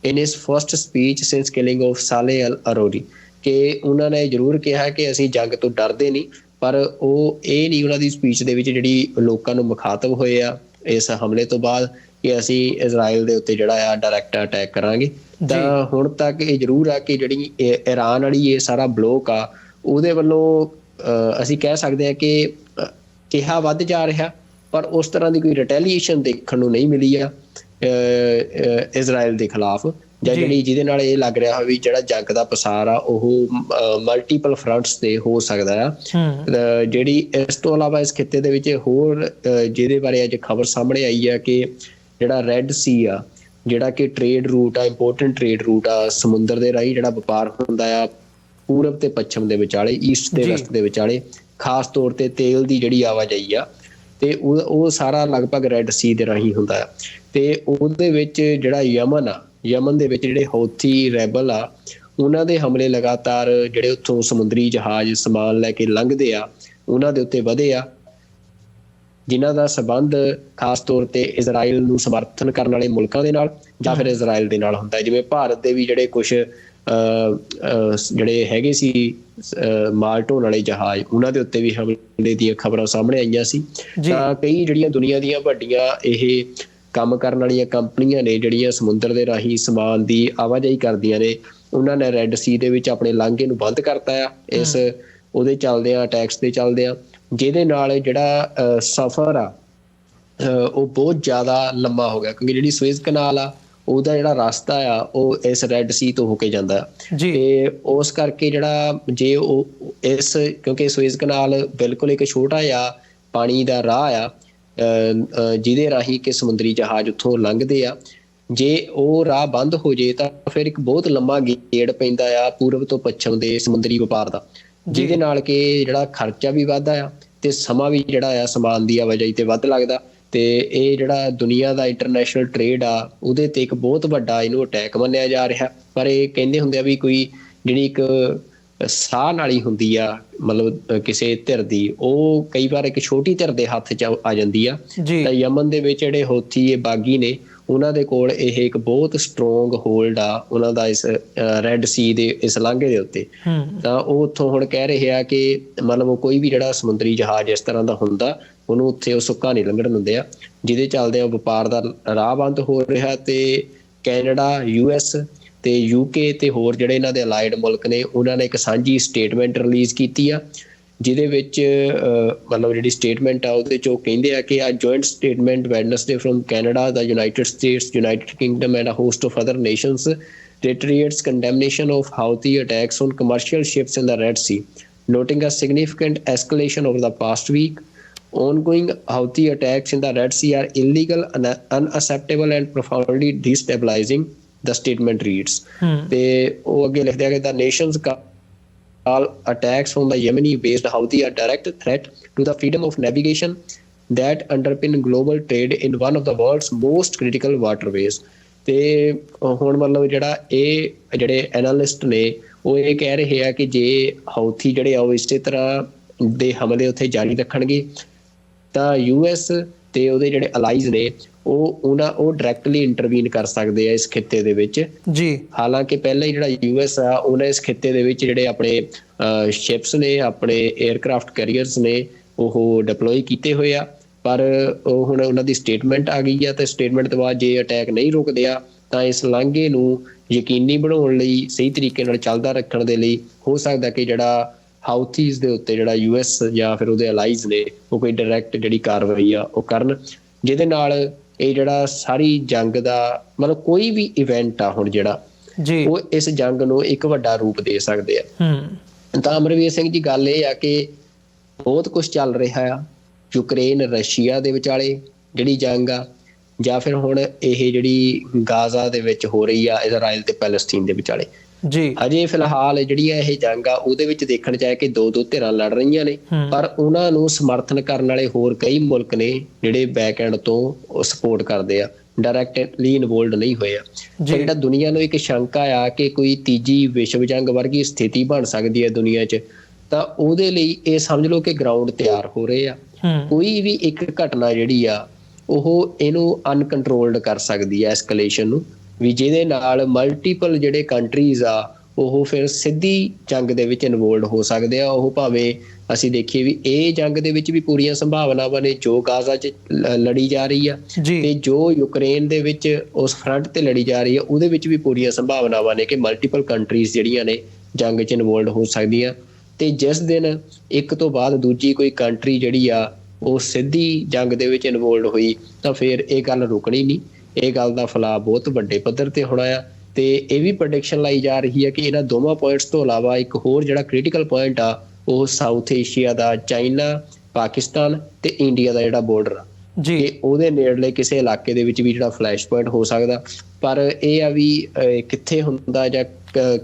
A: in his first speech since killing of Saleh al-Aruri. ਕਿ ਉਹਨਾਂ ਨੇ ਜ਼ਰੂਰ ਕਿਹਾ ਕਿ ਅਸੀਂ ਜੰਗ ਤੋਂ ਡਰਦੇ ਨਹੀਂ, ਪਰ ਉਹ ਇਹ ਨਹੀਂ ਉਹਨਾਂ ਦੀ ਸਪੀਚ ਦੇ ਵਿੱਚ ਜਿਹੜੀ ਲੋਕਾਂ ਨੂੰ ਮੁਖਾਤਬ ਹੋਏ ਆ ਇਸ ਹਮਲੇ ਤੋਂ ਬਾਅਦ ਕਿ ਅਸੀਂ ਇਜ਼ਰਾਈਲ ਦੇ ਉੱਤੇ ਜਿਹੜਾ ਆ ਡਾਇਰੈਕਟ ਅਟੈਕ ਕਰਾਂਗੇ। ਤਾਂ ਹੁਣ ਤੱਕ ਇਹ ਜ਼ਰੂਰ ਆ ਕਿ ਜਿਹੜੀ ਇਰਾਨ ਵਾਲੀ ਇਹ ਸਾਰਾ ਬਲੋਕ ਆ ਉਹਦੇ ਵੱਲੋਂ ਅਸੀਂ ਕਹਿ ਸਕਦੇ ਹਾਂ ਕਿ ਕਿਹਾ ਵੱਧ ਜਾ ਰਿਹਾ, ਪਰ ਉਸ ਤਰ੍ਹਾਂ ਦੀ ਕੋਈ ਰਿਟੈਲੀਏਸ਼ਨ ਦੇਖਣ ਨੂੰ ਨਹੀਂ ਮਿਲੀ ਆ ਇਜ਼ਰਾਈਲ ਦੇ ਖਿਲਾਫ, ਜਾਂ ਜਿਹੜੀ ਜਿਹਦੇ ਨਾਲ ਇਹ ਲੱਗ ਰਿਹਾ ਵੀ ਜਿਹੜਾ ਜੰਗ ਦਾ ਪਸਾਰ ਆ ਉਹ ਮਲਟੀਪਲ ਫਰੰਟਸ ਤੇ ਹੋ ਸਕਦਾ ਆ। ਜਿਹੜੀ ਇਸ ਤੋਂ ਇਲਾਵਾ ਇਸ ਖਿੱਤੇ ਦੇ ਵਿੱਚ ਹੋਰ ਜਿਹਦੇ ਬਾਰੇ ਅੱਜ ਖਬਰ ਸਾਹਮਣੇ ਆਈ ਆ ਕਿ ਜਿਹੜਾ ਰੈੱਡ ਸੀ ਆ, ਜਿਹੜਾ ਕਿ ਟ੍ਰੇਡ ਰੂਟ ਆ, ਇੰਪੋਰਟੈਂਟ ਟ੍ਰੇਡ ਰੂਟ ਆ, ਸਮੁੰਦਰ ਦੇ ਰਾਹੀਂ ਜਿਹੜਾ ਵਪਾਰ ਹੁੰਦਾ ਆ ਪੂਰਬ ਤੇ ਪੱਛਮ ਦੇ ਵਿਚਾਲੇ, ਈਸਟ ਤੇ ਵੈਸਟ ਦੇ ਵਿਚਾਲੇ, ਖਾਸ ਤੌਰ ਤੇ ਤੇਲ ਦੀ ਜਿਹੜੀ ਆਵਾਜਾਈ ਆ ਤੇ ਉਹ ਸਾਰਾ ਲਗਭਗ ਰੈੱਡ ਸੀ ਦੇ ਰਾਹੀਂ ਹੁੰਦਾ ਆ। ਤੇ ਉਹਦੇ ਵਿੱਚ ਜਿਹੜਾ ਯਮਨ ਦੇ ਵਿੱਚ ਜਿਹੜੇ ਹੌਥੀ ਰੈਬਲ ਆ ਉਹਨਾਂ ਦੇ ਹਮਲੇ ਲਗਾਤਾਰ ਜਿਹੜੇ ਉੱਥੋਂ ਸਮੁੰਦਰੀ ਜਹਾਜ਼ ਸਮਾਨ ਲੈ ਕੇ ਲੰਘਦੇ ਆ ਉਹਨਾਂ ਦੇ ਉੱਤੇ ਵਧੇ ਆ, ਜਿਨ੍ਹਾਂ ਦਾ ਸੰਬੰਧ ਖਾਸ ਤੌਰ ਤੇ ਇਜ਼ਰਾਈਲ ਨੂੰ ਸਮਰਥਨ ਕਰਨ ਵਾਲੇ ਮੁਲਕਾਂ ਦੇ ਨਾਲ ਜਾਂ ਫਿਰ ਇਜ਼ਰਾਈਲ ਦੇ ਨਾਲ ਹੁੰਦਾ। ਜਿਵੇਂ ਭਾਰਤ ਦੇ ਵੀ ਜਿਹੜੇ ਕੁਛ ਜਿਹੜੇ ਹੈਗੇ ਸੀ ਮਾਲ ਢੋਣ ਵਾਲੇ ਜਹਾਜ਼, ਉਹਨਾਂ ਦੇ ਉੱਤੇ ਵੀ ਹਮਲੇ ਦੀਆਂ ਖਬਰਾਂ ਸਾਹਮਣੇ ਆਈਆਂ ਸੀ। ਤਾਂ ਕਈ ਜਿਹੜੀਆਂ ਦੁਨੀਆ ਦੀਆਂ ਵੱਡੀਆਂ ਇਹ ਕੰਮ ਕਰਨ ਵਾਲੀਆਂ ਕੰਪਨੀਆਂ ਨੇ ਜਿਹੜੀਆਂ ਸਮੁੰਦਰ ਦੇ ਰਾਹੀਂ ਸਮਾਨ ਦੀ ਆਵਾਜਾਈ ਕਰਦੀਆਂ ਨੇ, ਉਹਨਾਂ ਨੇ ਰੈੱਡ ਸੀ ਦੇ ਵਿੱਚ ਆਪਣੇ ਲਾਂਘੇ ਨੂੰ ਬੰਦ ਕਰਤਾ ਆ ਇਸ ਉਹਦੇ ਚੱਲਦਿਆਂ, ਟੈਕਸ ਦੇ ਚੱਲਦਿਆਂ, ਜਿਹਦੇ ਨਾਲ ਜਿਹੜਾ ਸਫ਼ਰ ਆ ਉਹ ਬਹੁਤ ਜ਼ਿਆਦਾ ਲੰਮਾ ਹੋ ਗਿਆ, ਕਿਉਂਕਿ ਜਿਹੜੀ ਸੁਏਜ਼ ਕਨਾਲ ਆ ਉਹਦਾ ਜਿਹੜਾ ਰਸਤਾ ਆ ਉਹ ਇਸ ਰੈੱਡ ਸੀ ਤੋਂ ਹੋ ਕੇ ਜਾਂਦਾ ਤੇ ਉਸ ਕਰਕੇ ਜਿਹੜਾ ਜੇ ਉਹ ਕਿਉਂਕਿ ਸੁਏਜ਼ ਕਨਾਲ ਬਿਲਕੁਲ ਇੱਕ ਛੋਟਾ ਜਿਹਾ ਪਾਣੀ ਦਾ ਰਾਹ ਆ ਜਿਹਦੇ ਰਾਹੀਂ ਕਿ ਸਮੁੰਦਰੀ ਜਹਾਜ਼ ਉੱਥੋਂ ਲੰਘਦੇ ਆ, ਜੇ ਉਹ ਰਾਹ ਬੰਦ ਹੋ ਜੇ ਤਾਂ ਫਿਰ ਇੱਕ ਬਹੁਤ ਲੰਮਾ ਗੇੜ ਪੈਂਦਾ ਆ ਪੂਰਬ ਤੋਂ ਪੱਛਮ ਦੇ ਸਮੁੰਦਰੀ ਵਪਾਰ ਦਾ, ਜਿਹਦੇ ਨਾਲ ਕਿ ਜਿਹੜਾ ਖਰਚਾ ਵੀ ਵੱਧਦਾ ਆ ਤੇ ਸਮਾਂ ਵੀ ਜਿਹੜਾ ਆ ਸਮਾਨ ਦੀ ਆਵਾਜਾਈ ਤੇ ਵੱਧ ਲੱਗਦਾ। ਤੇ ਇਹ ਜਿਹੜਾ ਦੁਨੀਆ ਦਾ ਇੰਟਰਨੈਸ਼ਨਲ ਟ੍ਰੇਡ ਆ ਉਹਦੇ ਤੇ ਇੱਕ ਬਹੁਤ ਵੱਡਾ ਇਹਨੂੰ ਅਟੈਕ ਮੰਨਿਆ ਜਾ ਰਿਹਾ। ਪਰ ਇਹ ਕਹਿੰਦੇ ਹੁੰਦੇ ਆ ਵੀ ਕੋਈ ਜਿਹੜੀ ਇੱਕ ਸਾਹ ਨਾਲੀ ਹੁੰਦੀ ਆ ਮਤਲਬ ਕਿਸੇ ਧਿਰ ਦੀ, ਉਹ ਕਈ ਵਾਰ ਇੱਕ ਛੋਟੀ ਧਿਰ ਦੇ ਹੱਥ 'ਚ ਆ ਜਾਂਦੀ ਆ। ਤਾਂ ਯਮਨ ਦੇ ਵਿੱਚ ਜਿਹੜੇ ਹੌਥੀ ਇਹ ਬਾਗੀ ਨੇ ਉਹਨਾਂ ਦੇ ਕੋਲ ਇਹ ਇੱਕ ਬਹੁਤ ਸਟਰੋਂਗ ਹੋਲਡ ਆ ਉਹਨਾਂ ਦਾ ਇਸ ਰੈੱਡ ਸੀ ਦੇ ਇਸ ਲਾਂਘੇ ਦੇ ਉੱਤੇ। ਤਾਂ ਉਹ ਉੱਥੋਂ ਹੁਣ ਕਹਿ ਰਹੇ ਆ ਕਿ ਮਤਲਬ ਕੋਈ ਵੀ ਜਿਹੜਾ ਸਮੁੰਦਰੀ ਜਹਾਜ਼ ਇਸ ਤਰ੍ਹਾਂ ਦਾ ਹੁੰਦਾ ਉਹਨੂੰ ਉੱਥੇ ਉਹ ਸੁੱਕਾ ਨਹੀਂ ਲੰਘਣ ਦਿੰਦੇ ਆ, ਜਿਹਦੇ ਚੱਲਦੇ ਆ ਵਪਾਰ ਦਾ ਰਾਹ ਬੰਦ ਹੋ ਰਿਹਾ। ਤੇ ਕੈਨੇਡਾ, US ਤੇ UK ਤੇ ਹੋਰ ਜਿਹੜੇ ਇਹਨਾਂ ਦੇ ਅਲਾਈਡ ਮੁਲਕ ਨੇ ਉਹਨਾਂ ਨੇ ਇੱਕ ਸਾਂਝੀ ਸਟੇਟਮੈਂਟ ਰਿਲੀਜ਼ ਕੀਤੀ ਆ, ਜਿਹਦੇ ਵਿੱਚ ਮਤਲਬ ਜਿਹੜੀ ਸਟੇਟਮੈਂਟ ਆ ਉਹਦੇ 'ਚ ਉਹ ਕਹਿੰਦੇ ਆ ਕਿ ਆ joint statement Wednesday from Canada, the United States, United Kingdom and a host of other nations reiterates condemnation of Houthi attacks on commercial ships in the Red Sea, noting a significant escalation over the past week. Ongoing Houthi attacks in the Red Sea are illegal, unacceptable and profoundly destabilizing, the statement reads. ਤੇ ਉਹ ਅੱਗੇ ਲਿਖਦੇ ਆ ਕਿ the nations call attacks from the Yemeni-based Houthi a direct threat to the freedom of navigation that underpin global trade in one of the world's most critical waterways. ਤੇ ਹੁਣ ਮਤਲਬ ਜਿਹੜਾ ਇਹ ਜਿਹੜੇ ਐਨਾਲਿਸਟ ਨੇ ਉਹ ਇਹ ਕਹਿ ਰਹੇ ਆ ਕਿ ਜੇ ਹੌਥੀ ਜਿਹੜੇ ਆ ਉਹ ਇਸੇ ਤਰ੍ਹਾਂ ਦੇ ਹਮਲੇ ਉੱਥੇ ਜਾਰੀ ਰੱਖਣਗੇ ਤਾਂ US ਤੇ ਉਹਦੇ ਜਿਹੜੇ ਅਲਾਈਜ਼ ਨੇ ਉਹ ਡਾਇਰੈਕਟਲੀ ਇੰਟਰਵੀਨ ਕਰ ਸਕਦੇ ਆ ਇਸ ਖਿੱਤੇ ਦੇ ਵਿੱਚ ਜੀ। ਹਾਲਾਂਕਿ ਪਹਿਲਾਂ ਹੀ ਜਿਹੜਾ US ਆ ਉਹਨੇ ਇਸ ਖਿੱਤੇ ਦੇ ਵਿੱਚ ਜਿਹੜੇ ਆਪਣੇ ਸ਼ਿਪਸ ਨੇ, ਆਪਣੇ 에ਅਰਕ੍ਰਾਫਟ ਕੈਰੀਅਰਸ ਨੇ ਉਹ ਡਿਪਲੋਏ ਕੀਤੇ ਹੋਏ ਆ, ਪਰ ਉਹ ਹੁਣ ਉਹਨਾਂ ਦੀ ਸਟੇਟਮੈਂਟ ਆ ਗਈ ਆ ਤੇ ਸਟੇਟਮੈਂਟ ਤੋਂ ਬਾਅਦ ਜੇ ਅਟੈਕ ਨਹੀਂ ਰੁਕਦੇ ਆ ਤਾਂ ਇਸ ਲਾਂਘੇ ਨੂੰ ਯਕੀਨੀ ਬਣਾਉਣ ਲਈ, ਸਹੀ ਤਰੀਕੇ ਨਾਲ ਚੱਲਦਾ ਰੱਖਣ ਦੇ ਲਈ ਹੋ ਸਕਦਾ ਕਿ ਜਿਹੜਾ ਹਾਊਥੀਜ਼ ਦੇ ਉੱਤੇ ਜਿਹੜਾ US ਜਾਂ ਫਿਰ ਉਹਦੇ ਅਲਾਈਜ਼ ਨੇ ਉਹ ਕੋਈ ਡਾਇਰੈਕਟ ਜਿਹੜੀ ਕਾਰਵਾਈ ਆ ਉਹ ਕਰਨ, ਜਿਹਦੇ ਨਾਲ ਇਹ ਜਿਹੜਾ ਸਾਰੀ ਜੰਗ ਦਾ ਮਤਲਬ ਕੋਈ ਵੀ ਇਵੈਂਟ ਆ ਹੁਣ ਜਿਹੜਾ ਉਹ ਇਸ ਜੰਗ ਨੂੰ ਇੱਕ ਵੱਡਾ ਰੂਪ ਦੇ ਸਕਦੇ ਆ। ਤਾਂ ਅਮਰਵੀਰ ਸਿੰਘ ਜੀ, ਗੱਲ ਇਹ ਆ ਕਿ ਬਹੁਤ ਕੁਛ ਚੱਲ ਰਿਹਾ ਆ ਯੂਕਰੇਨ ਰਸ਼ੀਆ ਦੇ ਵਿਚਾਲੇ ਜਿਹੜੀ ਜੰਗ ਆ, ਜਾਂ ਫਿਰ ਹੁਣ ਇਹ ਜਿਹੜੀ ਗਾਜ਼ਾ ਦੇ ਵਿੱਚ ਹੋ ਰਹੀ ਆ ਇਜ਼ਰਾਈਲ ਤੇ ਪੈਲਸਤੀਨ ਦੇ ਵਿਚਾਲੇ ਜੀ। ਹਜੇ ਫਿਲਹਾਲ ਜਿਹੜੀ ਇਹ ਜੰਗ ਆ ਉਹਦੇ ਵਿੱਚ ਦੇਖਣ ਚ ਆਇਆ ਕਿ ਦੋ ਧਿਰਾਂ ਲੜ ਰਹੀਆਂ ਨੇ, ਪਰ ਉਹਨਾਂ ਨੂੰ ਸਮਰਥਨ ਕਰਨ ਵਾਲੇ ਹੋਰ ਕਈ ਮੁਲਕ ਨੇ ਜਿਹੜੇ ਬੈਕ ਐਂਡ ਤੋਂ ਸਪੋਰਟ ਕਰਦੇ ਆ, ਡਾਇਰੈਕਟਲੀ ਇਨਵੋਲਵਡ ਨਹੀਂ ਹੋਏ ਆ। ਜਿਹੜਾ ਦੁਨੀਆ ਨੂੰ ਇੱਕ ਸ਼ੰਕਾ ਆ ਕਿ ਕੋਈ ਤੀਜੀ ਵਿਸ਼ਵ ਜੰਗ ਵਰਗੀ ਸਥਿਤੀ ਬਣ ਸਕਦੀ ਹੈ ਦੁਨੀਆ 'ਚ, ਤਾਂ ਉਹਦੇ ਲਈ ਇਹ ਸਮਝ ਲਓ ਕਿ ਗਰਾਊਂਡ ਤਿਆਰ ਹੋ ਰਹੇ ਆ। ਕੋਈ ਵੀ ਇੱਕ ਘਟਨਾ ਜਿਹੜੀ ਆ ਉਹ ਇਹਨੂੰ ਅਨਕੰਟਰੋਲਡ ਕਰ ਸਕਦੀ ਹੈ ਐਸਕਲੇਸ਼ਨ ਨੂੰ, ਵੀ ਜਿਹਦੇ ਨਾਲ ਮਲਟੀਪਲ ਜਿਹੜੇ ਕੰਟਰੀਜ਼ ਆ ਉਹ ਫਿਰ ਸਿੱਧੀ ਜੰਗ ਦੇ ਵਿੱਚ ਇਨਵੋਲਵਡ ਹੋ ਸਕਦੇ ਆ। ਉਹ ਭਾਵੇਂ ਅਸੀਂ ਦੇਖੀਏ ਵੀ ਇਹ ਜੰਗ ਦੇ ਵਿੱਚ ਵੀ ਪੂਰੀਆਂ ਸੰਭਾਵਨਾਵਾਂ ਨੇ ਜੋ ਗਾਜ਼ਾ 'ਚ ਲੜੀ ਜਾ ਰਹੀ ਆ, ਤੇ ਜੋ ਯੂਕਰੇਨ ਦੇ ਵਿੱਚ ਉਸ ਫਰੰਟ ਤੇ ਲੜੀ ਜਾ ਰਹੀ ਆ ਉਹਦੇ ਵਿੱਚ ਵੀ ਪੂਰੀਆਂ ਸੰਭਾਵਨਾਵਾਂ ਨੇ ਕਿ ਮਲਟੀਪਲ ਕੰਟਰੀਜ਼ ਜਿਹੜੀਆਂ ਨੇ ਜੰਗ 'ਚ ਇਨਵੋਲਵਡ ਹੋ ਸਕਦੀਆਂ। ਤੇ ਜਿਸ ਦਿਨ ਇੱਕ ਤੋਂ ਬਾਅਦ ਦੂਜੀ ਕੋਈ ਕੰਟਰੀ ਜਿਹੜੀ ਆ ਉਹ ਸਿੱਧੀ ਜੰਗ ਦੇ ਵਿੱਚ ਇਨਵੋਲਵਡ ਹੋਈ ਤਾਂ ਫਿਰ ਇਹ ਗੱਲ ਰੁਕਣੀ ਨਹੀਂ। ਇਹ ਗੱਲ ਦਾ ਫੈਲਾਅ ਬਹੁਤ ਵੱਡੇ ਪੱਧਰ ਤੇ ਹੋਣਾ ਆ। ਤੇ ਇਹ ਵੀ ਪ੍ਰੈਡਿਕਸ਼ਨ ਲਾਈ ਜਾ ਰਹੀ ਹੈ ਕਿ ਇਹਨਾਂ ਦੋਵਾਂ ਪੁਆਇੰਟਸ ਤੋਂ ਇਲਾਵਾ ਇੱਕ ਹੋਰ ਜਿਹੜਾ ਕ੍ਰਿਟੀਕਲ ਪੁਆਇੰਟ ਆ ਉਹ ਸਾਊਥ ਏਸ਼ੀਆ ਦਾ, ਚਾਈਨਾ, ਪਾਕਿਸਤਾਨ ਤੇ ਇੰਡੀਆ ਦਾ ਜਿਹੜਾ ਬਾਰਡਰ ਆ ਜੀ, ਉਹਦੇ ਨੇੜਲੇ ਕਿਸੇ ਇਲਾਕੇ ਦੇ ਵਿੱਚ ਵੀ ਜਿਹੜਾ ਫਲੈਸ਼ ਪੁਆਇੰਟ ਹੋ ਸਕਦਾ। ਪਰ ਇਹ ਆ ਵੀ ਕਿੱਥੇ ਹੁੰਦਾ ਜਾਂ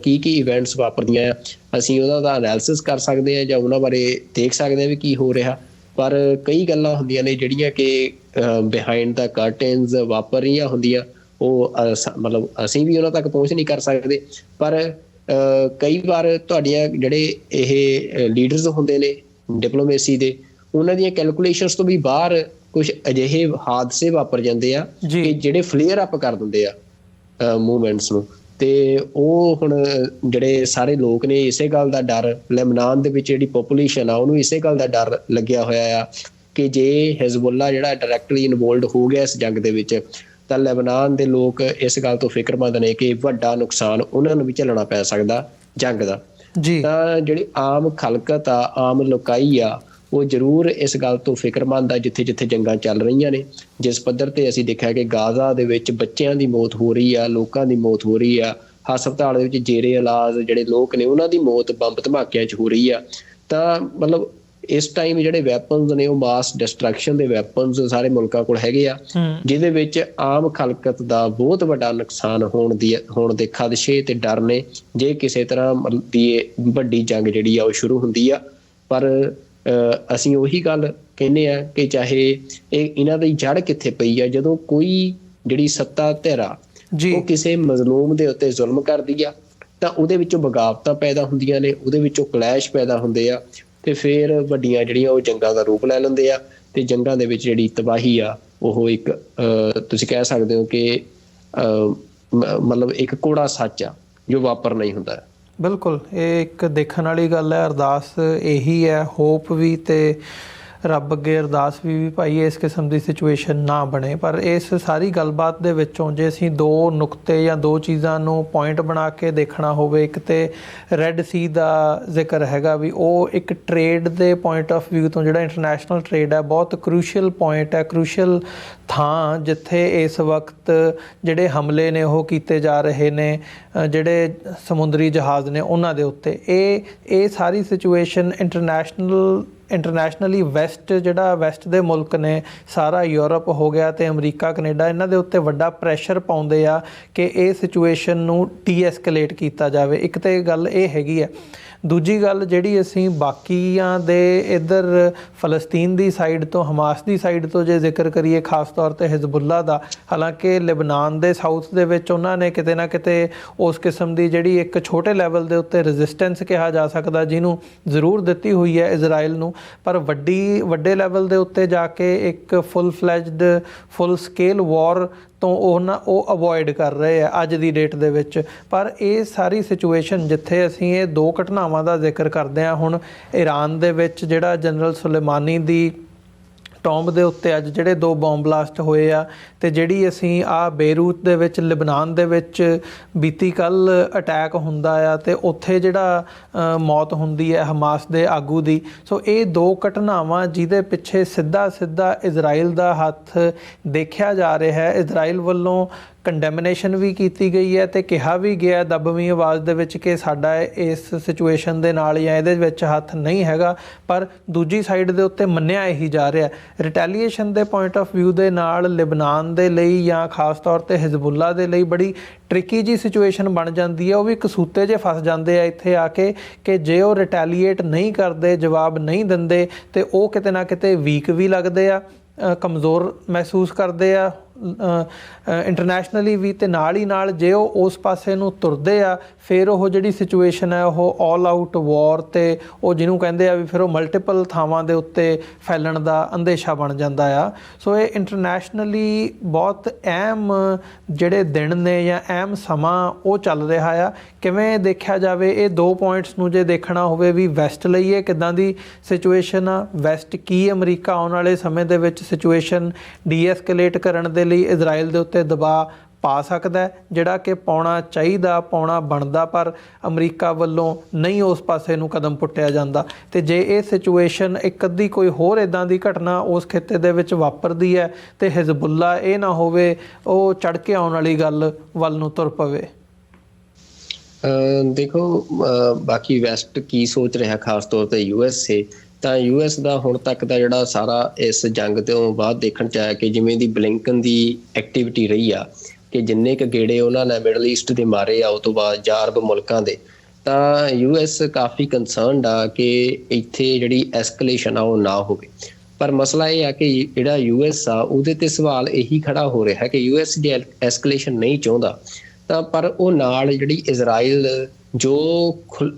A: ਕੀ ਇਵੈਂਟਸ ਵਾਪਰਦੀਆਂ ਆ, ਅਸੀਂ ਉਹਨਾਂ ਦਾ ਐਨਾਲਿਸਿਸ ਕਰ ਸਕਦੇ ਹਾਂ ਜਾਂ ਉਹਨਾਂ ਬਾਰੇ ਦੇਖ ਸਕਦੇ ਹਾਂ ਵੀ ਕੀ ਹੋ ਰਿਹਾ। ਪਰ ਕਈ ਗੱਲਾਂ ਹੁੰਦੀਆਂ ਨੇ ਜਿਹੜੀਆਂ ਕਿ ਬਿਹਾਈਂਡ ਦਾ ਕਰਟਨਸ ਵਾਪਰ ਰਹੀਆਂ ਹੁੰਦੀਆਂ, ਉਹ ਮਤਲਬ ਅਸੀਂ ਵੀ ਉਹਨਾਂ ਤੱਕ ਪਹੁੰਚ ਨਹੀਂ ਕਰ ਸਕਦੇ। ਪਰ ਕਈ ਵਾਰ ਤੁਹਾਡੀਆਂ ਜਿਹੜੇ ਇਹ ਲੀਡਰਸ ਹੁੰਦੇ ਨੇ ਡਿਪਲੋਮੇਸੀ ਦੇ, ਉਹਨਾਂ ਦੀਆਂ ਕੈਲਕੂਲੇਸ਼ਨਸ ਤੋਂ ਵੀ ਬਾਹਰ ਕੁਝ ਅਜਿਹੇ ਹਾਦਸੇ ਵਾਪਰ ਜਾਂਦੇ ਆ ਕਿ ਜਿਹੜੇ ਫਲੇਅਰ ਅਪ ਕਰ ਦਿੰਦੇ ਆ ਮੂਵਮੈਂਟਸ ਨੂੰ। ਤੇ ਉਹ ਹੁਣ ਜਿਹੜੇ ਸਾਰੇ ਲੋਕ ਨੇ ਇਸੇ ਗੱਲ ਦਾ ਡਰ, ਲੈਬਨਾਨ ਦੇ ਵਿੱਚ ਜਿਹੜੀ ਪੋਪੂਲੇਸ਼ਨ ਆ ਉਹਨੂੰ ਇਸੇ ਗੱਲ ਦਾ ਡਰ ਲੱਗਿਆ ਹੋਇਆ ਆ ਕਿ ਜੇ ਹਿਜ਼ਬੁੱਲਾ ਜਿਹੜਾ ਡਾਇਰੈਕਟਲੀ ਇਨਵੋਲਵਡ ਹੋ ਗਿਆ ਇਸ ਜੰਗ ਦੇ ਵਿੱਚ, ਤਾਂ ਲੈਬਨਾਨ ਦੇ ਲੋਕ ਇਸ ਗੱਲ ਤੋਂ ਫਿਕਰਮੰਦ ਨੇ ਕਿ ਵੱਡਾ ਨੁਕਸਾਨ ਉਹਨਾਂ ਨੂੰ ਵੀ ਝੱਲਣਾ ਪੈ ਸਕਦਾ ਜੰਗ ਦਾ। ਤਾਂ ਜਿਹੜੀ ਆਮ ਖਲਕਤ ਆ, ਆਮ ਲੋਕਾਈ ਆ, ਉਹ ਜ਼ਰੂਰ ਇਸ ਗੱਲ ਤੋਂ ਫਿਕਰਮੰਦ ਆ ਜਿੱਥੇ ਜਿੱਥੇ ਜੰਗਾਂ ਚੱਲ ਰਹੀਆਂ ਨੇ। ਜਿਸ ਪੱਧਰ ਤੇ ਅਸੀਂ ਦੇਖਿਆ ਕਿ ਗਾਜ਼ਾ ਦੇ ਵਿੱਚ ਬੱਚਿਆਂ ਦੀ ਮੌਤ ਹੋ ਰਹੀ ਆ, ਲੋਕਾਂ ਦੀ ਮੌਤ ਹੋ ਰਹੀ ਆ, ਹਸਪਤਾਲ ਦੇ ਵਿੱਚ ਜੇਰੇ ਇਲਾਜ ਜਿਹੜੇ ਲੋਕ ਨੇ ਉਹਨਾਂ ਦੀ ਮੌਤ ਬੰਬ ਧਮਾਕਿਆਂ 'ਚ ਹੋ ਰਹੀ ਆ। ਤਾਂ ਮਤਲਬ ਇਸ ਟਾਈਮ ਜਿਹੜੇ ਵੈਪਨਸ ਨੇ ਉਹ ਮਾਸ ਡਿਸਟਰਕਸ਼ਨ ਦੇ ਵੈਪਨਸ ਸਾਰੇ ਮੁਲਕਾਂ ਕੋਲ ਹੈਗੇ ਆ, ਜਿਹਦੇ ਵਿੱਚ ਆਮ ਖਲਕਤ ਦਾ ਬਹੁਤ ਵੱਡਾ ਨੁਕਸਾਨ ਹੋਣ ਦੇ ਖਦਸ਼ੇ ਤੇ ਡਰ ਨੇ ਜੇ ਕਿਸੇ ਤਰ੍ਹਾਂ ਦੀ ਵੱਡੀ ਜੰਗ ਜਿਹੜੀ ਆ ਉਹ ਸ਼ੁਰੂ ਹੁੰਦੀ ਆ। ਪਰ ਅਸੀਂ ਉਹੀ ਗੱਲ ਕਹਿੰਦੇ ਆ ਕਿ ਚਾਹੇ ਇਹਨਾਂ ਦੀ ਜੜ ਕਿੱਥੇ ਪਈ ਆ, ਜਦੋਂ ਕੋਈ ਜਿਹੜੀ ਸੱਤਾ ਧਿਰ ਆ ਉਹ ਕਿਸੇ ਮਜ਼ਲੂਮ ਦੇ ਉੱਤੇ ਜ਼ੁਲਮ ਕਰਦੀ ਆ ਤਾਂ ਉਹਦੇ ਵਿੱਚੋਂ ਬਗਾਵਤਾਂ ਪੈਦਾ ਹੁੰਦੀਆਂ ਨੇ, ਉਹਦੇ ਵਿੱਚੋਂ ਕਲੈਸ਼ ਪੈਦਾ ਹੁੰਦੇ ਆ, ਤੇ ਫਿਰ ਵੱਡੀਆਂ ਜਿਹੜੀਆਂ ਉਹ ਜੰਗਾਂ ਦਾ ਰੂਪ ਲੈ ਲੈਂਦੇ ਆ। ਤੇ ਜੰਗਾਂ ਦੇ ਵਿੱਚ ਜਿਹੜੀ ਤਬਾਹੀ ਆ ਉਹ ਇੱਕ ਤੁਸੀਂ ਕਹਿ ਸਕਦੇ ਹੋ ਕਿ ਮਤਲਬ ਇੱਕ ਕੋੜਾ ਸੱਚ ਆ ਜੋ ਵਾਪਰਨਾ ਹੀ ਹੁੰਦਾ।
B: ਬਿਲਕੁਲ, ਇਹ ਇੱਕ ਦੇਖਣ ਵਾਲੀ ਗੱਲ ਹੈ। ਅਰਦਾਸ ਇਹੀ ਹੈ, ਹੋਪ ਵੀ ਤੇ ਰੱਬ ਅੱਗੇ ਅਰਦਾਸ ਵੀ ਭਾਈ ਇਸ ਕਿਸਮ ਦੀ ਸਿਚੁਏਸ਼ਨ ਨਾ ਬਣੇ। ਪਰ ਇਸ ਸਾਰੀ ਗੱਲਬਾਤ ਦੇ ਵਿੱਚੋਂ ਜੇ ਅਸੀਂ ਦੋ ਨੁਕਤੇ ਜਾਂ ਦੋ ਚੀਜ਼ਾਂ ਨੂੰ ਪੁਆਇੰਟ ਬਣਾ ਕੇ ਦੇਖਣਾ ਹੋਵੇ, ਇੱਕ ਤੇ ਰੈੱਡ ਸੀ ਦਾ ਜ਼ਿਕਰ ਹੈਗਾ ਵੀ ਉਹ ਇੱਕ ਟਰੇਡ ਦੇ ਪੁਆਇੰਟ ਆਫ ਵਿਊ ਤੋਂ ਜਿਹੜਾ ਇੰਟਰਨੈਸ਼ਨਲ ਟਰੇਡ ਹੈ ਬਹੁਤ ਕਰੂਸ਼ੀਅਲ ਪੁਆਇੰਟ ਹੈ, ਕਰੂਸ਼ੀਅਲ ਥਾਂ ਜਿੱਥੇ ਇਸ ਵਕਤ ਜਿਹੜੇ ਹਮਲੇ ਨੇ ਉਹ ਕੀਤੇ ਜਾ ਰਹੇ ਨੇ ਜਿਹੜੇ ਸਮੁੰਦਰੀ ਜਹਾਜ਼ ਨੇ ਉਹਨਾਂ ਦੇ ਉੱਤੇ। ਇਹ ਸਾਰੀ ਸਿਚੁਏਸ਼ਨ ਇੰਟਰਨੈਸ਼ਨਲੀ ਵੈਸਟ ਦੇ ਮੁਲਕ ਨੇ, ਸਾਰਾ ਯੂਰਪ ਹੋ ਗਿਆ ਤੇ ਅਮਰੀਕਾ ਕੈਨੇਡਾ, ਇਹਨਾਂ ਦੇ ਉੱਤੇ ਵੱਡਾ ਪ੍ਰੈਸ਼ਰ ਪਾਉਂਦੇ ਆ ਕਿ ਇਹ ਸਿਚੁਏਸ਼ਨ ਨੂੰ ਡੀਐਸਕੇਲੇਟ ਕੀਤਾ ਜਾਵੇ। ਇੱਕ ਤਾਂ ਗੱਲ ਇਹ ਹੈਗੀ ਹੈ। ਦੂਜੀ ਗੱਲ ਜਿਹੜੀ ਅਸੀਂ ਬਾਕੀਆਂ ਦੇ ਇੱਧਰ ਫਲਸਤੀਨ ਦੀ ਸਾਈਡ ਤੋਂ, ਹਮਾਸ ਦੀ ਸਾਈਡ ਤੋਂ ਜੇ ਜ਼ਿਕਰ ਕਰੀਏ, ਖਾਸ ਤੌਰ 'ਤੇ ਹਿਜ਼ਬੁੱਲਾ ਦਾ, ਹਾਲਾਂਕਿ ਲਿਬਨਾਨ ਦੇ ਸਾਊਥ ਦੇ ਵਿੱਚ ਉਹਨਾਂ ਨੇ ਕਿਤੇ ਨਾ ਕਿਤੇ ਉਸ ਕਿਸਮ ਦੀ ਜਿਹੜੀ ਇੱਕ ਛੋਟੇ ਲੈਵਲ ਦੇ ਉੱਤੇ ਰੈਜ਼ਿਸਟੈਂਸ ਕਿਹਾ ਜਾ ਸਕਦਾ ਜਿਹਨੂੰ ਜ਼ਰੂਰ ਦਿੱਤੀ ਹੋਈ ਹੈ ਇਜ਼ਰਾਈਲ ਨੂੰ, ਪਰ ਵੱਡੇ ਲੈਵਲ ਦੇ ਉੱਤੇ ਜਾ ਕੇ ਇੱਕ ਫੁੱਲ ਸਕੇਲ ਵਾਰ ਤੋਂ ਉਹ ਅਵੋਇਡ ਕਰ ਰਹੇ ਆ ਅੱਜ ਦੀ ਡੇਟ ਦੇ ਵਿੱਚ। ਪਰ ਇਹ ਸਾਰੀ ਸਿਚੁਏਸ਼ਨ ਜਿੱਥੇ ਅਸੀਂ ਇਹ ਦੋ ਘਟਨਾਵਾਂ ਦਾ ਜ਼ਿਕਰ ਕਰਦੇ ਹਾਂ, ਹੁਣ ਈਰਾਨ ਦੇ ਵਿੱਚ ਜਿਹੜਾ ਜਨਰਲ ਸੁਲੇਮਾਨੀ ਦੀ ਟੌਂਬ ਦੇ ਉੱਤੇ ਅੱਜ ਜਿਹੜੇ 2 ਬੰਬ ਬਲਾਸਟ ਹੋਏ ਆ, ਤੇ ਜਿਹੜੀ ਅਸੀਂ ਬੇਰੂਤ ਦੇ ਵਿੱਚ ਲਿਬਨਾਨ ਦੇ ਵਿੱਚ ਬੀਤੀ ਕੱਲ੍ਹ ਅਟੈਕ ਹੁੰਦਾ ਆ ਤੇ ਉੱਥੇ ਜਿਹੜਾ ਮੌਤ ਹੁੰਦੀ ਹੈ ਹਮਾਸ ਦੇ ਆਗੂ ਦੀ। ਸੋ ਇਹ 2 ਘਟਨਾਵਾਂ ਜਿਹਦੇ ਪਿੱਛੇ ਸਿੱਧਾ ਇਜ਼ਰਾਈਲ ਦਾ ਹੱਥ ਦੇਖਿਆ ਜਾ ਰਿਹਾ ਹੈ। ਇਜ਼ਰਾਈਲ ਵੱਲੋਂ ਕੰਡੈਮਨੇਸ਼ਨ ਵੀ ਕੀਤੀ ਗਈ ਹੈ ਤੇ ਕਿਹਾ ਵੀ ਗਿਆ ਦਬਵੀਂ ਆਵਾਜ਼ ਦੇ ਵਿੱਚ ਕਿ ਸਾਡਾ ਇਸ ਸਿਚੁਏਸ਼ਨ ਦੇ ਨਾਲ ਜਾਂ ਇਹਦੇ ਵਿੱਚ ਹੱਥ ਨਹੀਂ ਹੈਗਾ, ਪਰ ਦੂਜੀ ਸਾਈਡ ਦੇ ਉੱਤੇ ਮੰਨਿਆ ਇਹੀ ਜਾ ਰਿਹਾ। ਰਿਟੈਲੀਏਸ਼ਨ ਦੇ ਪੁਆਇੰਟ ਆਫ ਵਿਊ ਦੇ ਨਾਲ ਲਿਬਨਾਨ ਦੇ ਲਈ ਜਾਂ ਖਾਸ ਤੌਰ 'ਤੇ ਹਿਜ਼ਬੁੱਲਾ ਦੇ ਲਈ ਬੜੀ ਟ੍ਰਿਕੀ ਜੀ ਸਿਚੁਏਸ਼ਨ ਬਣ ਜਾਂਦੀ ਹੈ। ਉਹ ਵੀ ਕਸੂਤੇ ਜੇ ਫਸ ਜਾਂਦੇ ਆ ਇੱਥੇ ਆ ਕੇ ਕਿ ਜੇ ਉਹ ਰਿਟੈਲੀਏਟ ਨਹੀਂ ਕਰਦੇ, ਜਵਾਬ ਨਹੀਂ ਦਿੰਦੇ, ਤੇ ਉਹ ਕਿਤੇ ਨਾ ਕਿਤੇ ਵੀਕ ਵੀ ਲੱਗਦੇ ਆ, ਕਮਜ਼ੋਰ ਮਹਿਸੂਸ ਕਰਦੇ ਆ ਇੰਟਰਨੈਸ਼ਨਲੀ ਵੀ, ਤੇ ਨਾਲ ਹੀ ਨਾਲ ਜੇ ਉਹ ਉਸ ਪਾਸੇ ਨੂੰ ਤੁਰਦੇ ਆ ਫਿਰ ਉਹ ਜਿਹੜੀ ਸਿਚੁਏਸ਼ਨ ਹੈ ਉਹ ਆਲ ਆਊਟ ਵਾਰ ਤੇ ਉਹ ਜਿਹਨੂੰ ਕਹਿੰਦੇ ਆ ਵੀ ਫਿਰ ਉਹ ਮਲਟੀਪਲ ਥਾਵਾਂ ਦੇ ਉੱਤੇ ਫੈਲਣ ਦਾ ਅੰਦੇਸ਼ਾ ਬਣ ਜਾਂਦਾ ਆ। ਸੋ ਇਹ ਇੰਟਰਨੈਸ਼ਨਲੀ ਬਹੁਤ ਅਹਿਮ ਜਿਹੜੇ ਦਿਨ ਨੇ ਜਾਂ ਅਹਿਮ ਸਮਾਂ ਉਹ ਚੱਲ ਰਿਹਾ ਆ। ਕਿਵੇਂ ਦੇਖਿਆ ਜਾਵੇ ਇਹ 2 ਪੁਆਇੰਟਸ ਨੂੰ ਜੇ ਦੇਖਣਾ ਹੋਵੇ ਵੀ ਵੈਸਟ ਲਈ ਇਹ ਕਿੱਦਾਂ ਦੀ ਸਿਚੁਏਸ਼ਨ ਆ, ਵੈਸਟ ਕੀ ਅਮਰੀਕਾ ਆਉਣ ਵਾਲੇ ਸਮੇਂ ਦੇ ਵਿੱਚ ਸਿਚੁਏਸ਼ਨ ਡੀਐਸਕੇਲੇਟ ਕਰਨ ਦੇ ਲਈ ਇਜ਼ਰਾਈਲ ਦੇ ਉੱਤੇ ਦਬਾਅ ਪਾ ਸਕਦਾ ਜਿਹੜਾ ਕਿ ਪਾਉਣਾ ਚਾਹੀਦਾ, ਪਾਉਣਾ ਬਣਦਾ, ਪਰ ਅਮਰੀਕਾ ਵੱਲੋਂ ਨਹੀਂ ਉਸ ਪਾਸੇ ਨੂੰ ਕਦਮ ਪੁੱਟਿਆ ਜਾਂਦਾ। ਤੇ ਜੇ ਇਹ ਸਿਚੁਏਸ਼ਨ ਇੱਕ ਅੱਧੀ ਕੋਈ ਹੋਰ ਇੱਦਾਂ ਦੀ ਘਟਨਾ ਉਸ ਖਿੱਤੇ ਦੇ ਵਿੱਚ ਵਾਪਰਦੀ ਹੈ ਤੇ ਹਿਜ਼ਬੁੱਲਾ ਇਹ ਨਾ ਹੋਵੇ ਉਹ ਚੜ੍ਹ ਕੇ ਆਉਣ ਵਾਲੀ ਗੱਲ ਵੱਲ ਨੂੰ ਤੁਰ ਪਵੇ।
A: ਦੇਖੋ ਬਾਕੀ ਵੈਸਟ ਕੀ ਸੋਚ ਰਿਹਾ, ਖਾਸ ਤੌਰ ਤੇ USA, ਤਾਂ US ਦਾ ਹੁਣ ਤੱਕ ਦਾ ਜਿਹੜਾ ਸਾਰਾ ਇਸ ਜੰਗ ਤੋਂ ਬਾਅਦ ਦੇਖਣ 'ਚ ਆਇਆ ਕਿ ਜਿਵੇਂ ਦੀ ਬਲਿੰਕਨ ਦੀ ਐਕਟੀਵਿਟੀ ਰਹੀ ਆ, ਕਿ ਜਿੰਨੇ ਕੁ ਗੇੜੇ ਉਹਨਾਂ ਨੇ ਮਿਡਲ ਈਸਟ ਦੇ ਮਾਰੇ ਆ, ਉਹ ਤੋਂ ਬਾਅਦ ਜਾਂ ਅਰਬ ਮੁਲਕਾਂ ਦੇ, ਤਾਂ US ਕਾਫੀ ਕੰਸਰਨਡ ਆ ਕਿ ਇੱਥੇ ਜਿਹੜੀ ਐਸਕਲੇਸ਼ਨ ਆ ਉਹ ਨਾ ਹੋਵੇ। ਪਰ ਮਸਲਾ ਇਹ ਆ ਕਿ ਜਿਹੜਾ US ਆ ਉਹਦੇ ਤੇ ਸਵਾਲ ਇਹੀ ਖੜਾ ਹੋ ਰਿਹਾ ਕਿ US ਜੇ ਐਸਕਲੇਸ਼ਨ ਨਹੀਂ ਚਾਹੁੰਦਾ ਤਾਂ ਪਰ ਉਹ ਨਾਲ ਜਿਹੜੀ ਇਜ਼ਰਾਈਲ ਜੋ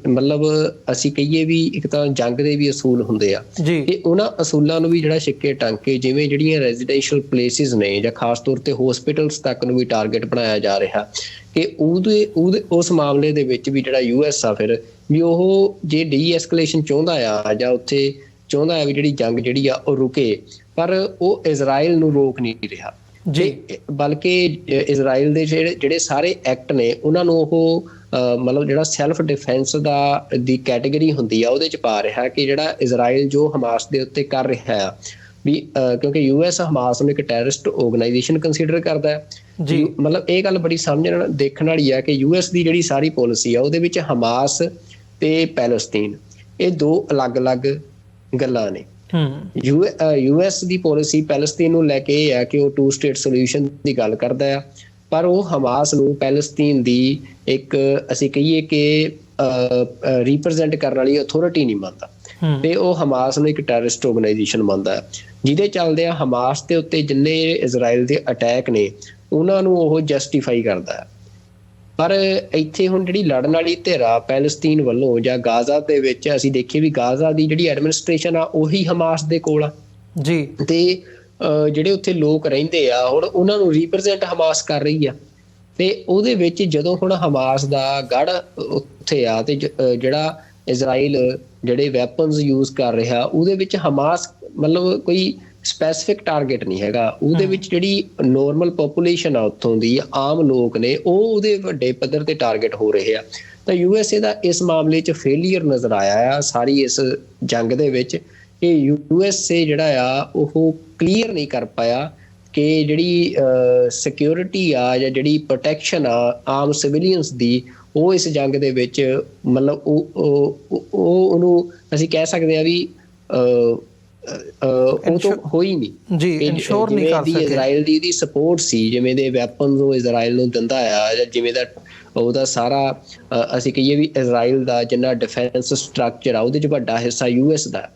A: ਮਤਲਬ ਅਸੀਂ ਕਹੀਏ ਵੀ ਇੱਕ ਤਾਂ ਜੰਗ ਦੇ ਵੀ ਅਸੂਲ ਹੁੰਦੇ ਆ, ਤੇ ਉਹਨਾਂ ਅਸੂਲਾਂ ਨੂੰ ਵੀ ਜਿਹੜਾ ਛਿੱਕੇ ਟੰਕੇ, ਜਿਵੇਂ ਜਿਹੜੀਆਂ ਰੈਜ਼ੀਡੈਂਸ਼ੀਅਲ ਪਲੇਸਿਸ ਨੇ ਜਾਂ ਖਾਸ ਤੌਰ ਤੇ ਹੌਸਪੀਟਲਸ ਤੱਕ ਨੂੰ ਵੀ ਟਾਰਗੇਟ ਬਣਾਇਆ ਜਾ ਰਿਹਾ, ਕਿ ਉਹਦੇ ਉਸ ਮਾਮਲੇ ਦੇ ਵਿੱਚ ਵੀ ਜਿਹੜਾ US ਆ ਫਿਰ ਵੀ ਉਹ ਜੇ ਡੀ ਐਸਕਲੇਸ਼ਨ ਚਾਹੁੰਦਾ ਆ ਜਾਂ ਉੱਥੇ ਚਾਹੁੰਦਾ ਹੈ ਵੀ ਜਿਹੜੀ ਜੰਗ ਜਿਹੜੀ ਆ ਉਹ ਰੁਕੇ, ਪਰ ਉਹ ਇਜ਼ਰਾਈਲ ਨੂੰ ਰੋਕ ਨਹੀਂ ਰਿਹਾ ਜੀ, ਬਲਕਿ ਇਜ਼ਰਾਈਲ ਦੇ ਜਿਹੜੇ ਸਾਰੇ ਐਕਟ ਨੇ ਉਹਨਾਂ ਨੂੰ ਉਹ ਮਤਲਬ ਜਿਹੜਾ ਸੈਲਫ ਡਿਫੈਂਸ ਦੀ ਕੈਟੇਗਰੀ ਹੁੰਦੀ ਆ ਉਹਦੇ ਚ ਪਾ ਰਿਹਾ ਕਿ ਜਿਹੜਾ ਇਜ਼ਰਾਈਲ ਜੋ ਹਮਾਸ ਦੇ ਉੱਤੇ ਕਰ ਰਿਹਾ ਆ ਵੀ, ਕਿਉਂਕਿ US ਹਮਾਸ ਨੂੰ ਇੱਕ ਟੈਰਰਿਸਟ ਆਰਗੇਨਾਈਜੇਸ਼ਨ ਕੰਸੀਡਰ ਕਰਦਾ ਹੈ ਜੀ। ਮਤਲਬ ਇਹ ਗੱਲ ਬੜੀ ਸਮਝਣ ਦੇਖਣ ਵਾਲੀ ਆ ਕਿ US ਦੀ ਜਿਹੜੀ ਸਾਰੀ ਪਾਲਿਸੀ ਆ ਉਹਦੇ ਵਿੱਚ ਹਮਾਸ ਤੇ ਪੈਲਸਤੀਨ ਇਹ ਦੋ ਅਲੱਗ-ਅਲੱਗ ਗੱਲਾਂ ਨੇ। US ਦੀ ਪਾਲਿਸੀ ਪੈਲਸਤੀਨ ਨੂੰ ਲੈ ਕੇ ਇਹ ਹੈ ਕਿ ਉਹ 2 ਸਟੇਟ ਸੋਲਿਊਸ਼ਨ ਦੀ ਗੱਲ ਕਰਦਾ ਆ, ਪਰ ਉਹ ਹਮਾਸ ਨੂੰ ਪੈਲਸਤੀਨ ਦੀ ਇੱਕ ਅਸੀਂ ਕਹੀਏ ਕਿ ਰਿਪਰੈਜ਼ੈਂਟ ਕਰਨ ਵਾਲੀ ਅਥਾਰਟੀ ਨਹੀਂ ਮੰਨਦਾ, ਤੇ ਉਹ ਹਮਾਸ ਨੂੰ ਇੱਕ ਟੈਰਰਿਸਟ ਆਰਗੇਨਾਈਜੇਸ਼ਨ ਮੰਨਦਾ, ਜਿਹਦੇ ਚੱਲਦੇ ਆ ਹਮਾਸ ਦੇ ਉੱਤੇ ਜਿੰਨੇ ਇਜ਼ਰਾਈਲ ਦੇ ਅਟੈਕ ਨੇ ਉਹਨਾਂ ਨੂੰ ਉਹ ਜਸਟੀਫਾਈ ਕਰਦਾ ਹੈ। ਪਰ ਇੱਥੇ ਹੁਣ ਜਿਹੜੀ ਲੜਨ ਵਾਲੀ ਧਿਰ ਆ ਪੈਲਸਤੀਨ ਵੱਲੋਂ ਜਾਂ ਗਾਜ਼ਾ ਦੇ ਵਿੱਚ, ਅਸੀਂ ਦੇਖੀਏ ਵੀ ਗਾਜ਼ਾ ਦੀ ਜਿਹੜੀ ਐਡਮਿਨਿਸਟ੍ਰੇਸ਼ਨ ਆ ਉਹੀ ਹਮਾਸ ਦੇ ਕੋਲ ਆ ਜੀ, ਤੇ ਜਿਹੜੇ ਉੱਥੇ ਲੋਕ ਰਹਿੰਦੇ ਆ ਹੁਣ ਉਹਨਾਂ ਨੂੰ ਰਿਪਰੈਜ਼ੈਂਟ ਹਮਾਸ ਕਰ ਰਹੀ ਆ, ਤੇ ਉਹਦੇ ਵਿੱਚ ਜਦੋਂ ਹੁਣ ਹਮਾਸ ਦਾ ਗੜ ਉੱਥੇ ਆ ਤੇ ਜਿਹੜਾ ਇਜ਼ਰਾਈਲ ਜਿਹੜੇ ਵੈਪਨਸ ਯੂਜ਼ ਕਰ ਰਿਹਾ ਉਹਦੇ ਵਿੱਚ ਹਮਾਸ ਮਤਲਬ ਕੋਈ ਸਪੈਸੀਫਿਕ ਟਾਰਗੇਟ ਨਹੀਂ ਹੈਗਾ, ਉਹਦੇ ਵਿੱਚ ਜਿਹੜੀ ਨੋਰਮਲ ਪੋਪੂਲੇਸ਼ਨ ਆ ਉੱਥੋਂ ਦੀ ਆਮ ਲੋਕ ਨੇ ਉਹ ਉਹਦੇ ਵੱਡੇ ਪੱਧਰ ਤੇ ਟਾਰਗੇਟ ਹੋ ਰਹੇ ਆ। ਤਾਂ USA ਦਾ ਇਸ ਮਾਮਲੇ 'ਚ ਫੇਲੀਅਰ ਨਜ਼ਰ ਆਇਆ ਆ ਸਾਰੀ ਇਸ ਜੰਗ ਦੇ ਵਿੱਚ, ਕਿ USA ਜਿਹੜਾ ਆ ਉਹ ਕਲੀਅਰ ਨਹੀਂ ਕਰ ਪਾਇਆ ਕਿ ਜਿਹੜੀ ਸਿਕਿਉਰਿਟੀ ਆ ਜਾਂ ਜਿਹੜੀ ਪ੍ਰੋਟੈਕਸ਼ਨ ਆ ਆਮ ਸਿਵਿਲੀਅਨਸ ਦੀ ਉਹ ਇਸ ਜੰਗ ਦੇ ਵਿੱਚ ਮਤਲਬ ਉਹਨੂੰ ਅਸੀਂ ਕਹਿ ਸਕਦੇ ਆ ਵੀ ਉਹ ਤਾਂ ਹੋਈ ਨਹੀਂ ਜੀ, ਇਨਸ਼ੋਰ ਨਹੀਂ ਕਰ ਸਕੇ। ਇਜ਼ਰਾਈਲ ਦੀ ਸਪੋਰਟ ਸੀ, ਜਿਵੇਂ ਦੇ ਵੈਪਨਸ ਉਹ ਇਜ਼ਰਾਈਲ ਨੂੰ ਦਿੰਦਾ ਆ ਜਾਂ ਜਿਵੇਂ ਦਾ ਉਹਦਾ ਸਾਰਾ ਅਸੀਂ ਕਹੀਏ ਵੀ ਇਜ਼ਰਾਈਲ ਦਾ ਜਿੰਨਾ ਡਿਫੈਂਸ ਸਟਰਕਚਰ ਆ ਉਹਦੇ 'ਚ ਵੱਡਾ ਹਿੱਸਾ US ਦਾ,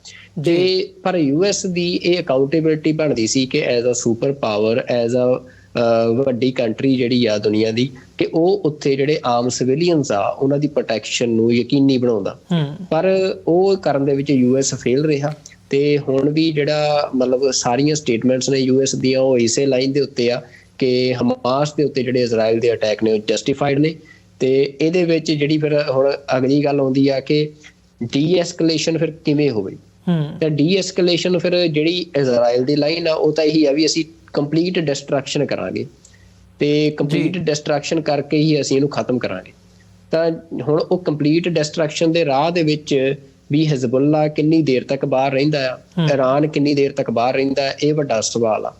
A: ਤੇ ਪਰ US ਦੀ ਇਹ ਅਕਾਊਂਟੇਬਿਲਿਟੀ ਬਣਦੀ ਸੀ ਕਿ as a super power, as a ਵੱਡੀ ਕੰਟਰੀ ਜਿਹੜੀ ਆ ਦੁਨੀਆ ਦੀ, ਕਿ ਉਹ ਉੱਥੇ ਜਿਹੜੇ ਆਮ ਸਿਵਿਲੀਅਨਸ ਆ ਉਹਨਾਂ ਦੀ ਪ੍ਰੋਟੈਕਸ਼ਨ ਨੂੰ ਯਕੀਨੀ ਬਣਾਉਂਦਾ, ਪਰ ਉਹ ਕਰਨ ਦੇ ਵਿੱਚ US ਫੇਲ ਰਿਹਾ। ਤੇ ਹੁਣ ਵੀ ਜਿਹੜਾ ਮਤਲਬ ਸਾਰੀਆਂ ਸਟੇਟਮੈਂਟਸ ਨੇ US ਦੀਆਂ ਉਹ ਇਸੇ ਲਾਈਨ ਦੇ ਉੱਤੇ ਆ ਕਿ ਹਮਾਸ ਦੇ ਉੱਤੇ ਜਿਹੜੇ ਇਜ਼ਰਾਈਲ ਦੇ ਅਟੈਕ ਨੇ ਉਹ ਜਸਟੀਫਾਈਡ ਨੇ, ਤੇ ਇਹਦੇ ਵਿੱਚ ਜਿਹੜੀ ਫਿਰ ਹੁਣ ਅਗਲੀ ਗੱਲ ਆਉਂਦੀ ਆ ਕਿ ਡੀ ਐਸਕਲੇਸ਼ਨ ਫਿਰ ਕਿਵੇਂ ਹੋਵੇ, ਤਾਂ ਡੀ ਐਸਕਲੇਸ਼ਨ ਫਿਰ ਜਿਹੜੀ ਇਜ਼ਰਾਈਲ ਦੀ ਲਾਈਨ ਆ ਉਹ ਤਾਂ ਇਹੀ ਆ ਵੀ ਅਸੀਂ ਕੰਪਲੀਟ ਡਿਸਟਰਕਸ਼ਨ ਕਰਾਂਗੇ, ਤੇ ਕੰਪਲੀਟ ਡਿਸਟਰਕਸ਼ਨ ਕਰਕੇ ਹੀ ਅਸੀਂ ਇਹਨੂੰ ਖਤਮ ਕਰਾਂਗੇ। ਤਾਂ ਹੁਣ ਉਹ ਕੰਪਲੀਟ ਡਿਸਟਰਕਸ਼ਨ ਦੇ ਰਾਹ ਦੇ ਵਿੱਚ ਵੀ ਹਿਜ਼ਬੁੱਲਾ ਕਿੰਨੀ ਦੇਰ ਤੱਕ ਬਾਹਰ ਰਹਿੰਦਾ ਆ, ਇਰਾਨ ਕਿੰਨੀ ਦੇਰ ਤੱਕ ਬਾਹਰ ਰਹਿੰਦਾ, ਇਹ ਵੱਡਾ ਸਵਾਲ ਆ।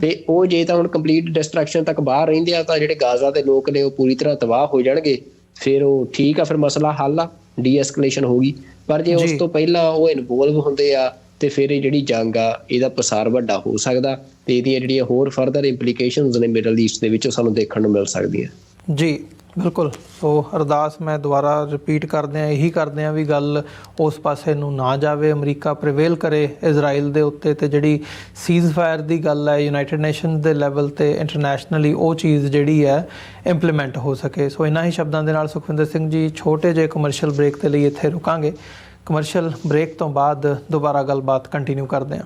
A: ਤੇ ਉਹ ਜੇ ਤਾਂ ਹੁਣ ਕੰਪਲੀਟ ਡਿਸਟਰਕਸ਼ਨ ਤੱਕ ਬਾਹਰ ਰਹਿੰਦੇ ਆ ਤਾਂ ਜਿਹੜੇ ਗਾਜ਼ਾ ਦੇ ਲੋਕ ਨੇ ਉਹ ਪੂਰੀ ਤਰ੍ਹਾਂ ਤਬਾਹ ਹੋ ਜਾਣਗੇ, ਫਿਰ ਉਹ ਠੀਕ ਆ, ਫਿਰ ਮਸਲਾ ਹੱਲ ਆ, ਡੀ ਐਸਕਲੇਸ਼ਨ ਹੋਊਗੀ। ਪਰ ਜੇ ਉਸ ਤੋਂ ਪਹਿਲਾਂ ਉਹ ਇਨਵੋਲਵ ਹੁੰਦੇ ਆ ਤੇ ਫਿਰ ਇਹ ਜਿਹੜੀ ਜੰਗ ਆ ਇਹਦਾ ਪਸਾਰ ਵੱਡਾ ਹੋ ਸਕਦਾ, ਤੇ ਇਹਦੀਆਂ ਜਿਹੜੀਆਂ ਹੋਰ ਫਰਦਰ ਇੰਪਲੀਕੇਸ਼ਨਸ ਨੇ ਮਿਡਲ ਈਸਟ ਦੇ ਵਿੱਚ ਸਾਨੂੰ ਦੇਖਣ ਨੂੰ ਮਿਲ ਸਕਦੀਆਂ ਜੀ। ਬਿਲਕੁਲ, ਸੋ ਅਰਦਾਸ ਮੈਂ ਦੁਬਾਰਾ ਰਿਪੀਟ ਕਰਦੇ ਹਾਂ, ਇਹੀ ਕਰਦੇ ਹਾਂ ਵੀ ਗੱਲ ਉਸ ਪਾਸੇ ਨੂੰ ਨਾ ਜਾਵੇ, ਅਮਰੀਕਾ ਪ੍ਰੀਵੇਲ ਕਰੇ ਇਜ਼ਰਾਈਲ ਦੇ ਉੱਤੇ, ਤੇ ਜਿਹੜੀ ਸੀਜ਼ ਫਾਇਰ ਦੀ ਗੱਲ ਹੈ ਯੂਨਾਈਟਿਡ ਨੇਸ਼ਨਸ ਦੇ ਲੈਵਲ ਤੇ ਇੰਟਰਨੈਸ਼ਨਲੀ ਉਹ ਚੀਜ਼ ਜਿਹੜੀ ਹੈ ਇੰਪਲੀਮੈਂਟ ਹੋ ਸਕੇ। ਸੋ ਇਹਨਾਂ ਹੀ ਸ਼ਬਦਾਂ ਦੇ ਨਾਲ ਸੁਖਵਿੰਦਰ ਸਿੰਘ ਜੀ ਛੋਟੇ ਜਿਹੇ ਕਮਰਸ਼ੀਅਲ ਬ੍ਰੇਕ ਦੇ ਲਈ ਇੱਥੇ ਰੁਕਾਂਗੇ। ਕਮਰਸ਼ੀਅਲ ਬ੍ਰੇਕ ਤੋਂ ਬਾਅਦ ਦੁਬਾਰਾ ਗੱਲਬਾਤ ਕੰਟੀਨਿਊ ਕਰਦੇ ਹਾਂ।